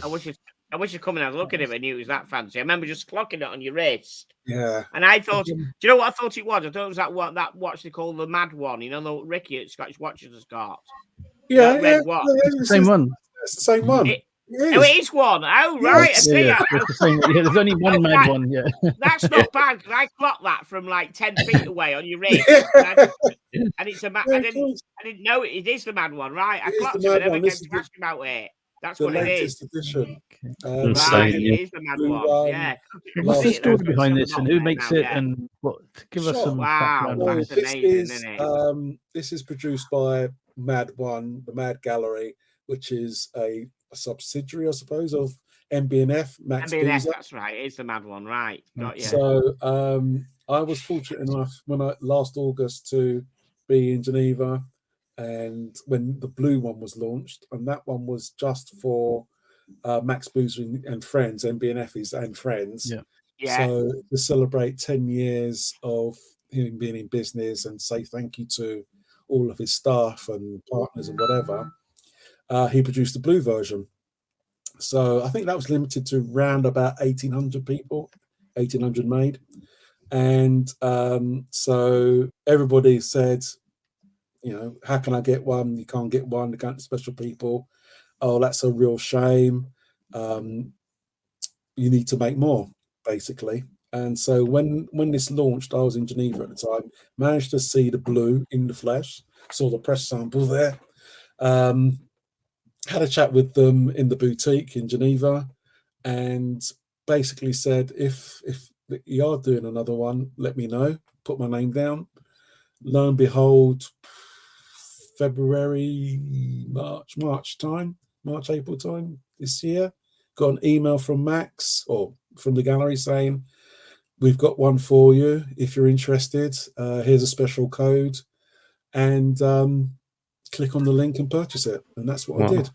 I wish you'd come and have a look at it and knew it was that fancy. I remember just clocking it on your wrist. Yeah. And I thought, do you know what I thought it was? I thought it was that watch they call the M.A.D One. You know, the Ricky at Scottish Watches has got. Yeah, red watch. It's the same one. It's the same one. It is one. Oh, right. It's the same. There's only one M.A.D One. Yeah. That's not bad because I clocked that from like 10 feet away on your wrist. And it's a I didn't know it is the M.A.D One, right? I clocked it. I never came to ask about it. That's what it is. Edition. Right, it is the M.A.D One. Yeah. What's the story behind this, and who makes it, and what? Give us some. Wow, that's amazing, isn't it? This is produced by M.A.D One, the M.A.D Gallery, which is a subsidiary, I suppose, of MB&F. MB&F, that's right. It's the M.A.D One, right? Got you. So I was fortunate enough last August to be in Geneva, and when the blue one was launched, and that one was just for Max Boozer and friends, MB&F and friends. Yeah. So to celebrate 10 years of him being in business and say thank you to all of his staff and partners and whatever, he produced the blue version. So I think that was limited to around about 1,800 people, 1,800 made. And so everybody said, you know, how can I get one? You can't get one. They're going to special people. Oh, that's a real shame. You need to make more, basically. And so when this launched, I was in Geneva at the time, managed to see the blue in the flesh, saw the press sample there, had a chat with them in the boutique in Geneva, and basically said, if you are doing another one, let me know, put my name down. Lo and behold, March, April time this year, got an email from Max or from the gallery saying, we've got one for you if you're interested. Here's a special code, and click on the link and purchase it. And that's what I did.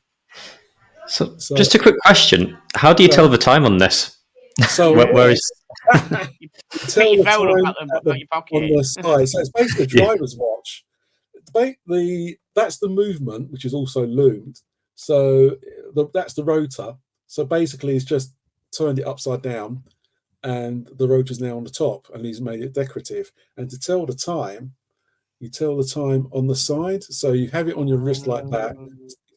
So just a quick question: how do you tell the time on this? So where is? Tell the time on the side. So it's basically a driver's watch. That's the movement, which is also loomed. So that's the rotor. So basically, he's just turned it upside down, and the rotor's now on the top, and he's made it decorative. And to tell the time, you tell the time on the side. So you have it on your wrist like that.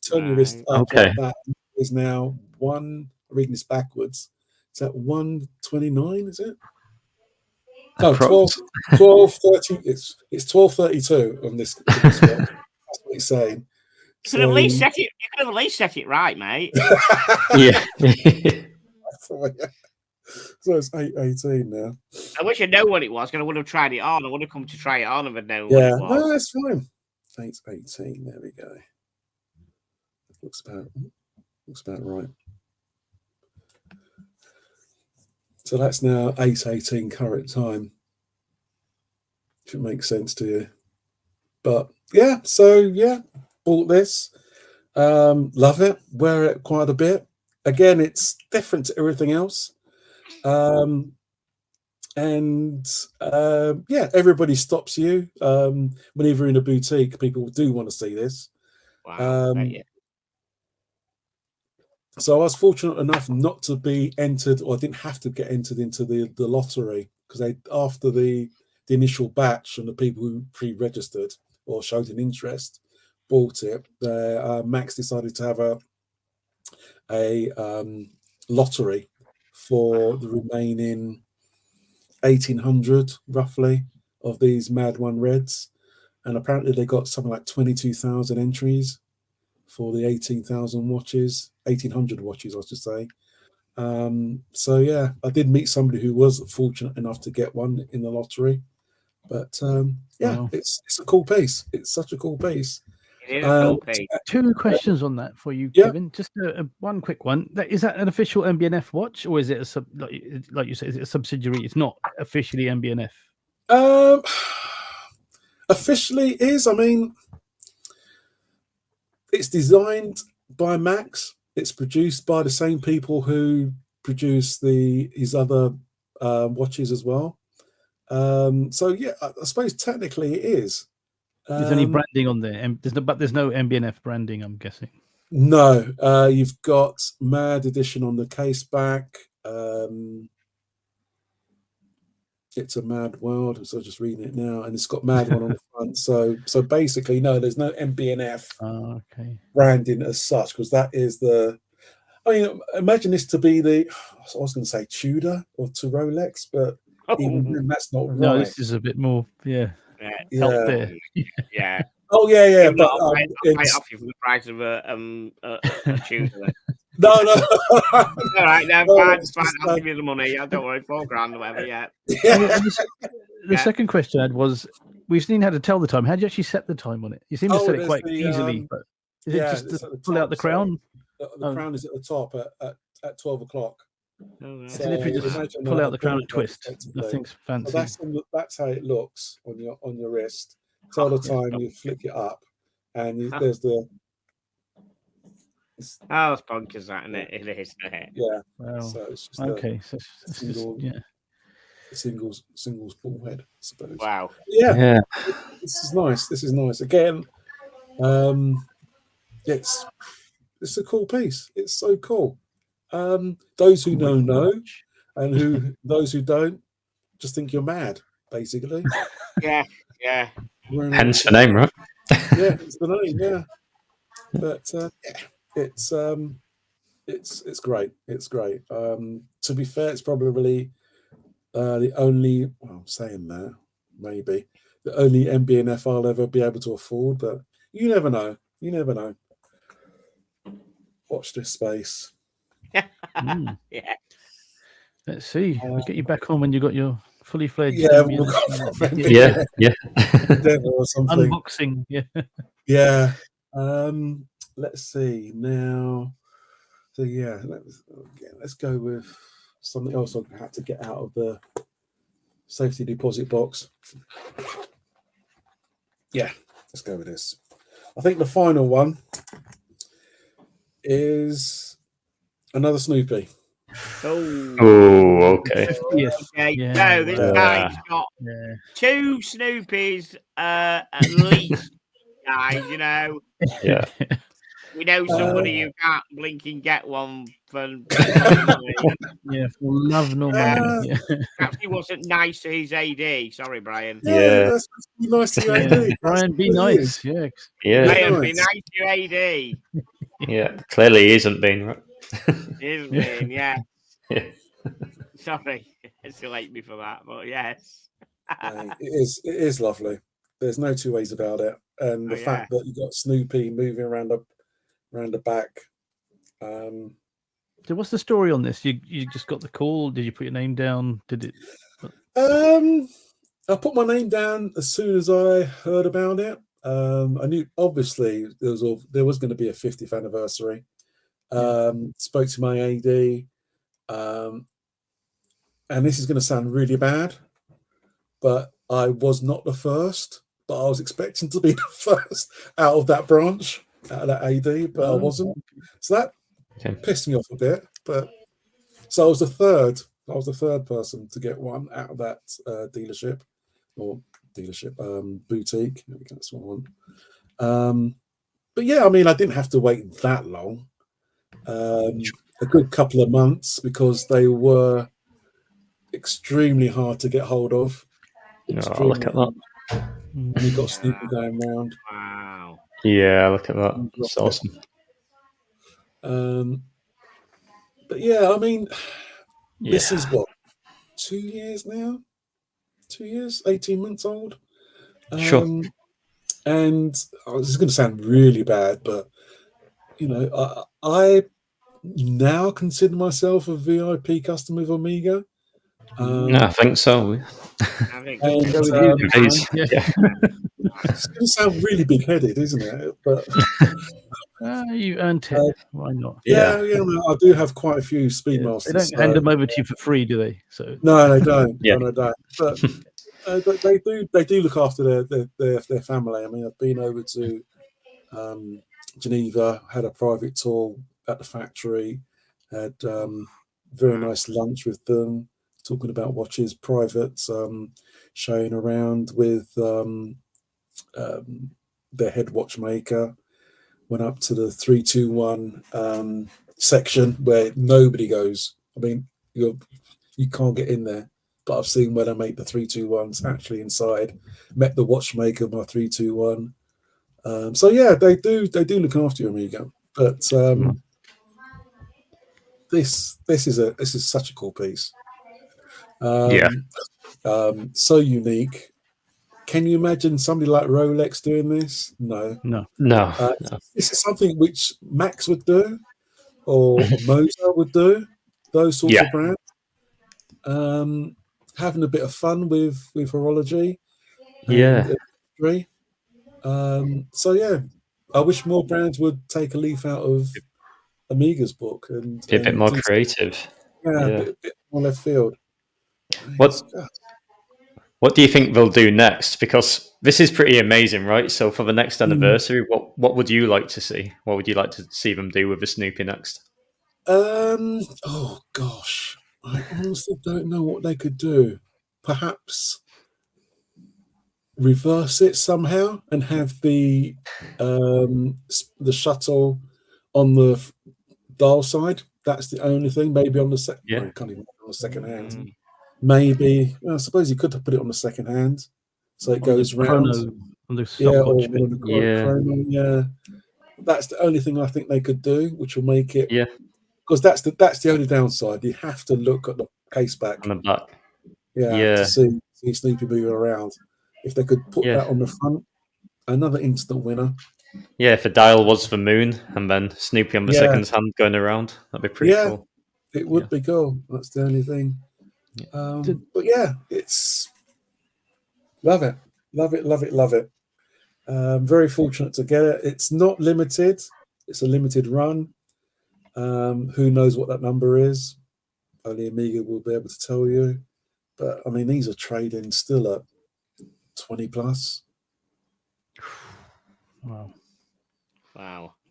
Turn your wrist up like that. Is now one. Reading this backwards. Is that 1:29? Is it? No, 12:30. It's 12:32 on this one. That's what he's saying. You could have at least set it. You could have at least set it right, mate. Yeah. So it's 8:18 now. I wish I'd known what it was, because I would have tried it on. I would have come to try it on if I'd known what it was. No, that's fine. 8:18. There we go. looks about right. So that's now 8:18 current time. If it makes sense to you. But yeah, so yeah, bought this. Love it. Wear it quite a bit. Again, it's different to everything else. Yeah, everybody stops you. Whenever you're in a boutique, people do want to see this. Wow. So I was fortunate enough not to be entered, or I didn't have to get entered into the lottery, because after the initial batch and the people who pre-registered or showed an interest bought it, Max decided to have a lottery for the remaining 1,800 roughly of these M.A.D One Reds, and apparently they got something like 22,000 entries for the 18,000 watches, 1,800 watches, I should say. So yeah, I did meet somebody who was fortunate enough to get one in the lottery. But yeah, wow. It's a cool piece. It's such a cool piece. It is a cool piece. 2 questions on that for you, Kevin. Just one quick one. Is that an official MB&F watch, or is it like you said, is it a subsidiary? It's not officially MB&F. Officially is. I mean, it's designed by Max. It's produced by the same people who produce his other watches as well. So yeah, I suppose technically it is. There's any branding on there, but there's no MB&F branding, I'm guessing. No, you've got M.A.D edition on the case back. It's a M.A.D World, so I'm just reading it now, and it's got M.A.D One on the front. So basically, no, there's no MB&F branding as such, because that is the. I mean, imagine this to be I was going to say Tudor or to Rolex, but even then, that's not right. No, this is a bit more, out there. Yeah. Oh yeah. But I'll pay off you for the price of a Tudor. No. All right, no, fine. I'll give you the money. Don't worry, $4,000 or whatever. Yeah. The second question I had was, we've seen how to tell the time. How do you actually set the time on it? You seem to set it quite easily, but is it just to pull out the crown? The crown is at the top at 12 o'clock. So literally just pull out the crown and twist. Nothing's fancy. So that's how it looks on your wrist. Tell the time, you flick it up, and there's the. It's bonkers, that, isn't it? It is. Yeah. Wow. So it's just singles ball head, I suppose. Wow. Yeah. This is nice. Again, it's a cool piece. It's so cool. Those who know, and those who don't, just think you're mad, basically. Yeah. Hence the name, right? Yeah, it's the name. Yeah, but it's great. It's great. To be fair, it's probably the only. Well, I'm saying that maybe the only MB&F I'll ever be able to afford, but you never know. Watch this space. Yeah. Let's see. We'll get you back on when you got your fully fledged. Yeah. Or something. Unboxing. Yeah. Let's see now. So yeah, let's go with something else I had to get out of the safety deposit box. Yeah, let's go with this. I think the final one is another Snoopy. Okay. No, this guy's got 2 Snoopys at least, guys. Yeah. We know somebody who can't blink and get one for for love nor money. Perhaps he wasn't nice to his AD. Sorry, Brian. Yeah, that's be nice to your AD. Brian, be nice. Yeah. Brian, be nice to your AD. Yeah, clearly he isn't being, right? He isn't being, yeah. Sorry, it's too late me for that, but yes. It is lovely. There's no two ways about it. And the fact that you got Snoopy moving around the back. So what's the story on this? You just got the call? Did you put your name down? Did it? I put my name down as soon as I heard about it. I knew obviously there was going to be a 50th anniversary. Spoke to my AD, and this is going to sound really bad, but I was not the first, but I was expecting to be the first out of that branch, out of that AD, but I wasn't. So that pissed me off a bit. But so I was the third. I was the third person to get one out of that dealership boutique. That's what I want. But yeah, I mean, I didn't have to wait that long. A good couple of months, because they were extremely hard to get hold of. Oh, look at that. And you got Snoopy going round. Wow. Yeah, look at that. That's awesome. But yeah, I mean, this is what, 2 years now? 2 years, 18 months old. Sure. And this is going to sound really bad, but you know, I now consider myself a VIP customer of Omega. I think so. I think it's going to sound really big-headed, isn't it? But you earned it. Why not? Yeah, I do have quite a few Speedmasters. They don't hand them over to you for free, do they? So no, they don't. No, they don't. But they do look after their family. I mean, I've been over to Geneva, had a private tour at the factory, had very nice lunch with them, talking about watches, private, showing around with their head watchmaker. Went up to the 321 section where nobody goes. I mean, you can't get in there. But I've seen where they make the 321s actually inside. Met the watchmaker of my 321. So yeah, they do look after you, Omega. But this is such a cool piece. So unique. Can you imagine somebody like Rolex doing this? No. This is something which Max would do, or Moser would do. Those sorts of brands. Having a bit of fun with horology. So yeah, I wish more brands would take a leaf out of Omega's book and be a bit more creative. A bit more left field. What do you think they'll do next? Because this is pretty amazing, right? So for the next anniversary, what would you like to see? What would you like to see them do with the Snoopy next? Oh gosh, I honestly don't know what they could do. Perhaps reverse it somehow and have the shuttle on the dial side. That's the only thing. Maybe on the second. I can't even on the second hand. Maybe I suppose you could have put it on the second hand, so it goes round. On the stopwatch bit. Chrono, that's the only thing I think they could do, which will make it. Because that's the only downside. You have to look at the case back. On the back. To see Snoopy moving around. If they could put that on the front, another instant winner. Yeah, if the dial was the moon and then Snoopy on the second hand going around, that'd be pretty cool. It would be cool. That's the only thing. But yeah, it's love it. Very fortunate to get it. It's not limited. It's a limited run. Who knows what that number is? Only Omega will be able to tell you. But I mean, these are trading still at 20 plus. Wow.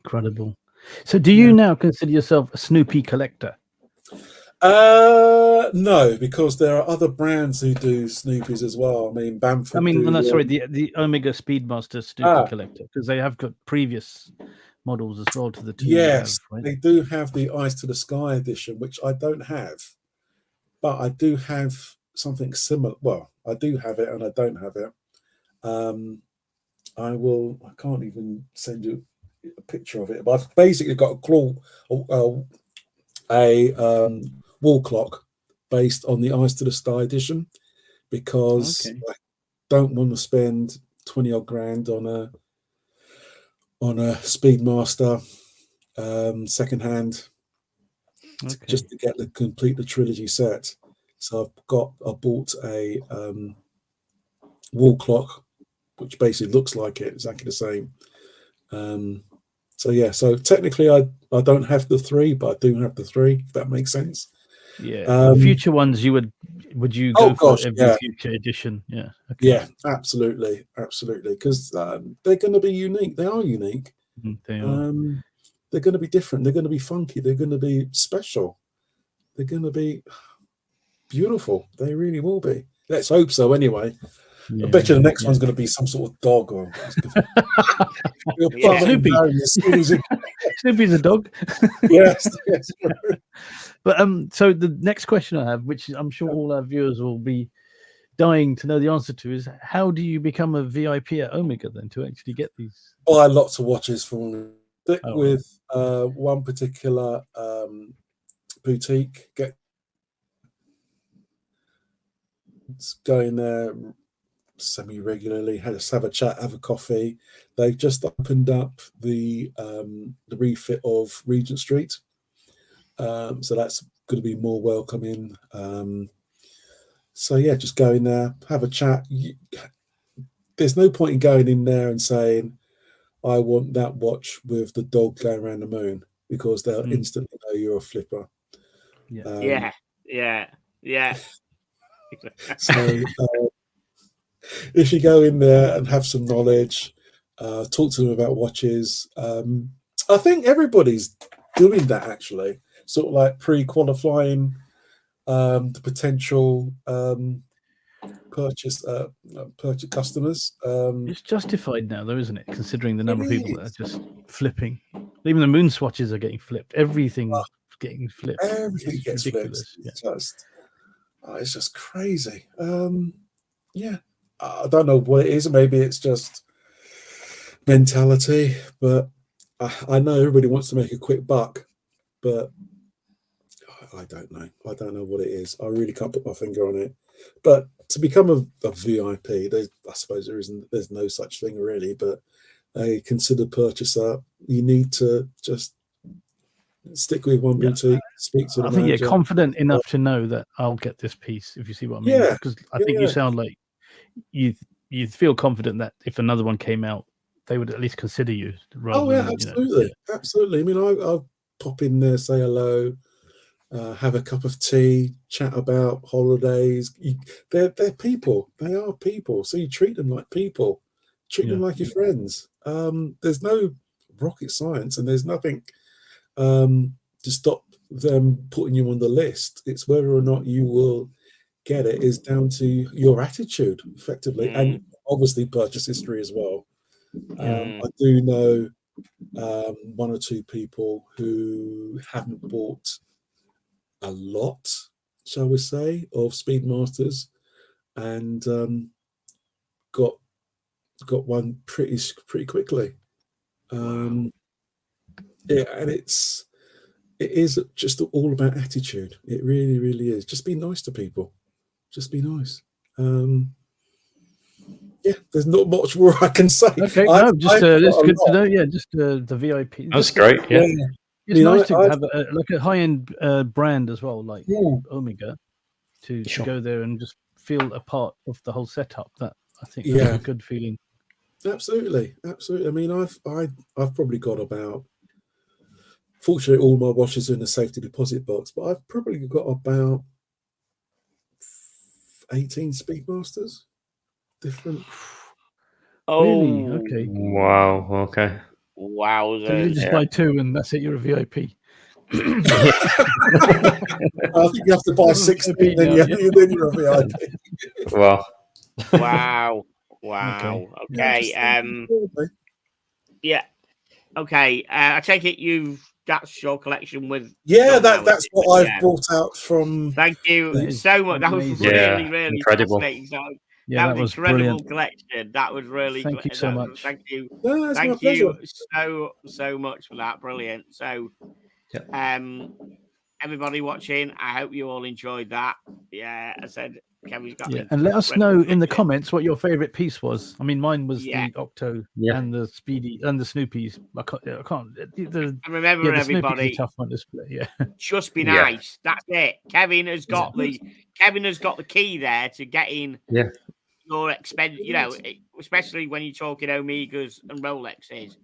Incredible. So do you now consider yourself a Snoopy collector? No, because there are other brands who do Snoopys as well. I mean, Bamford. The Omega Speedmaster Snoopy collector, because they have got previous models as well to the two. Yes, they do have the Eyes to the Sky edition, which I don't have, but I do have something similar. Well, I do have it, and I don't have it. I can't even send you a picture of it, but I've basically got a wall clock based on the Eyes to the Sky edition, because I don't want to spend 20 odd grand on a Speedmaster second hand just to get complete the trilogy set. So I bought a wall clock which basically looks like it, exactly the same. So yeah, so technically I don't have the 3, but I do have the 3, if that makes sense. Yeah. Future ones, would you go for every future edition? Yeah. Okay. Yeah, absolutely, because they're going to be unique. They are unique. They are. They're going to be different. They're going to be funky. They're going to be special. They're going to be beautiful. They really will be. Let's hope so. Anyway, I bet you the next one's going to be some sort of dog. Or Snoopy. Snoopy's a dog. Yes. But so the next question I have, which I'm sure all our viewers will be dying to know the answer to, is how do you become a VIP at Omega then to actually get these? Buy lots of watches from with one particular boutique. Go in there semi-regularly, just have a chat, have a coffee. They've just opened up the refit of Regent Street, so that's going to be more welcoming. So yeah, just go in there, have a chat. There's no point in going in there and saying, I want that watch with the dog going around the moon, because they'll instantly know you're a flipper. Yeah. So if you go in there and have some knowledge, talk to them about watches. I think everybody's doing that, actually, sort of like pre-qualifying the potential purchase customers. It's justified now, though, isn't it? Considering the number of people that are just flipping. Even the moon swatches are getting flipped. Everything's getting flipped. Everything gets ridiculous. Flipped. It's just crazy. Yeah, I don't know what it is. Maybe it's just mentality, but I know everybody wants to make a quick buck, but I don't know. I don't know what it is. I really can't put my finger on it. But to become a VIP, I suppose there's no such thing really, but a considered purchaser, you need to just stick with one boutique, speak to the manager. I think you're confident enough to know that I'll get this piece, if you see what I mean. Yeah. Because I think you sound like you feel confident that if another one came out, they would at least consider you. Absolutely. Absolutely. I mean, I'll pop in there, say hello, have a cup of tea, chat about holidays. They're people. They are people. So you treat them like people. Treat them like your friends. There's no rocket science, and there's nothing to stop them putting you on the list. It's whether or not you will get it is down to your attitude, effectively, and obviously purchase history as well. I do know one or two people who haven't bought a lot, shall we say, of Speedmasters, and got one pretty quickly. Yeah, and it is just all about attitude. It really, really is. Just be nice to people. Just be nice. Yeah, there's not much more I can say. Okay, no, just it's good to know. Yeah, just the VIP. That's great. Yeah, it's nice to have a high-end brand as well, like Omega, to go there and just feel a part of the whole setup. That I think that's a good feeling. Absolutely. I mean, I've probably got about. Fortunately, all my watches are in the safety deposit box, but I've probably got about 18 Speedmasters. Different. Really? Okay. Wow. Okay. Wow. So you just buy 2 and that's it. You're a VIP. I think you have to buy 16, then you're a VIP. Wow. Wow. Okay. Yeah. Okay. I take it that's your collection with. Yeah, that's what I've brought out from. Thank you so much. That was really incredible. fascinating. Yeah, that was incredible brilliant collection. That was really. Thank you so much. Thank you. No, thank you so much for that. Brilliant. So, everybody watching, I hope you all enjoyed that. Yeah, I said Kevin's got. Yeah, and let us know in the comments what your favorite piece was. I mean, mine was the Octo and the Speedy and the Snoopys. I can't. Remember, everybody. A tough one to split. Yeah. Just be nice. That's it. Kevin has got the key there to getting more expensive, you know, especially when you're talking Omegas and Rolexes.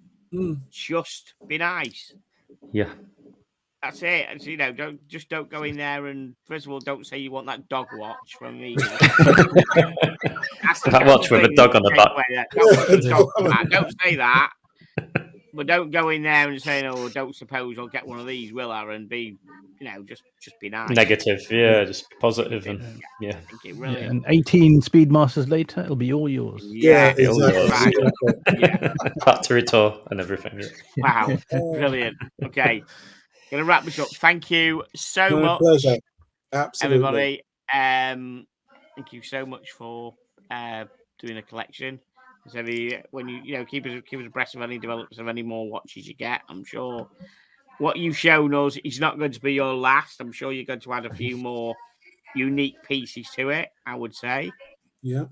Just be nice. Yeah. That's it. And, you know, don't go in there and first of all, don't say you want that dog watch from me. That watch with a dog on the back. Don't say that. But don't go in there and say, "Oh, don't suppose I'll get one of these, will I?" And be, you know, just be nice. Negative, yeah, just positive, and yeah. And 18 Speedmasters later, it'll be all yours. Yeah, exactly. Yeah. Factory tour and everything. Yeah. Wow, brilliant. Okay, gonna wrap this up. Thank you so much, pleasure. Absolutely, everybody. Thank you so much for doing a collection. So when you know keep us abreast of any developments of any more watches you get. I'm sure what you've shown us is not going to be your last. I'm sure you're going to add a few more unique pieces to it. I would say. Yeah.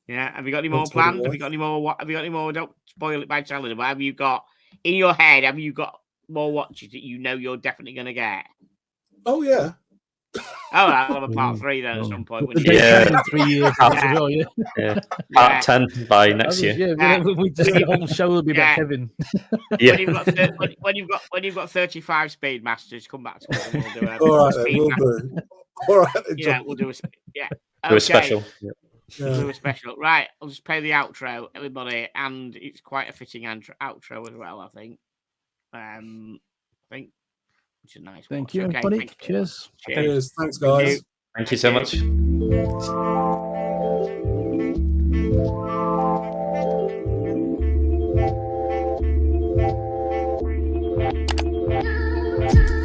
Yeah. Have you got any more planned? Have you got any more? Have you got any more? Don't spoil it by telling them. But have you got in your head? Have you got more watches that you know you're definitely going to get? Oh yeah. Oh, I'll have a part 3 then at some point. In 3 years. Part 10 by next year. Yeah, the whole show will be about Kevin. Yeah. When you've got 35 Speedmasters, come back to us and we'll do it. All right, we'll do. All right, yeah, we'll do a do a special. Yeah. We'll do a special. Right, I'll just play the outro, everybody, and it's quite a fitting outro as well. I think. Which is nice. Thank you, everybody. Cheers. Cheers. Thanks, guys. Thank you so much. Yeah.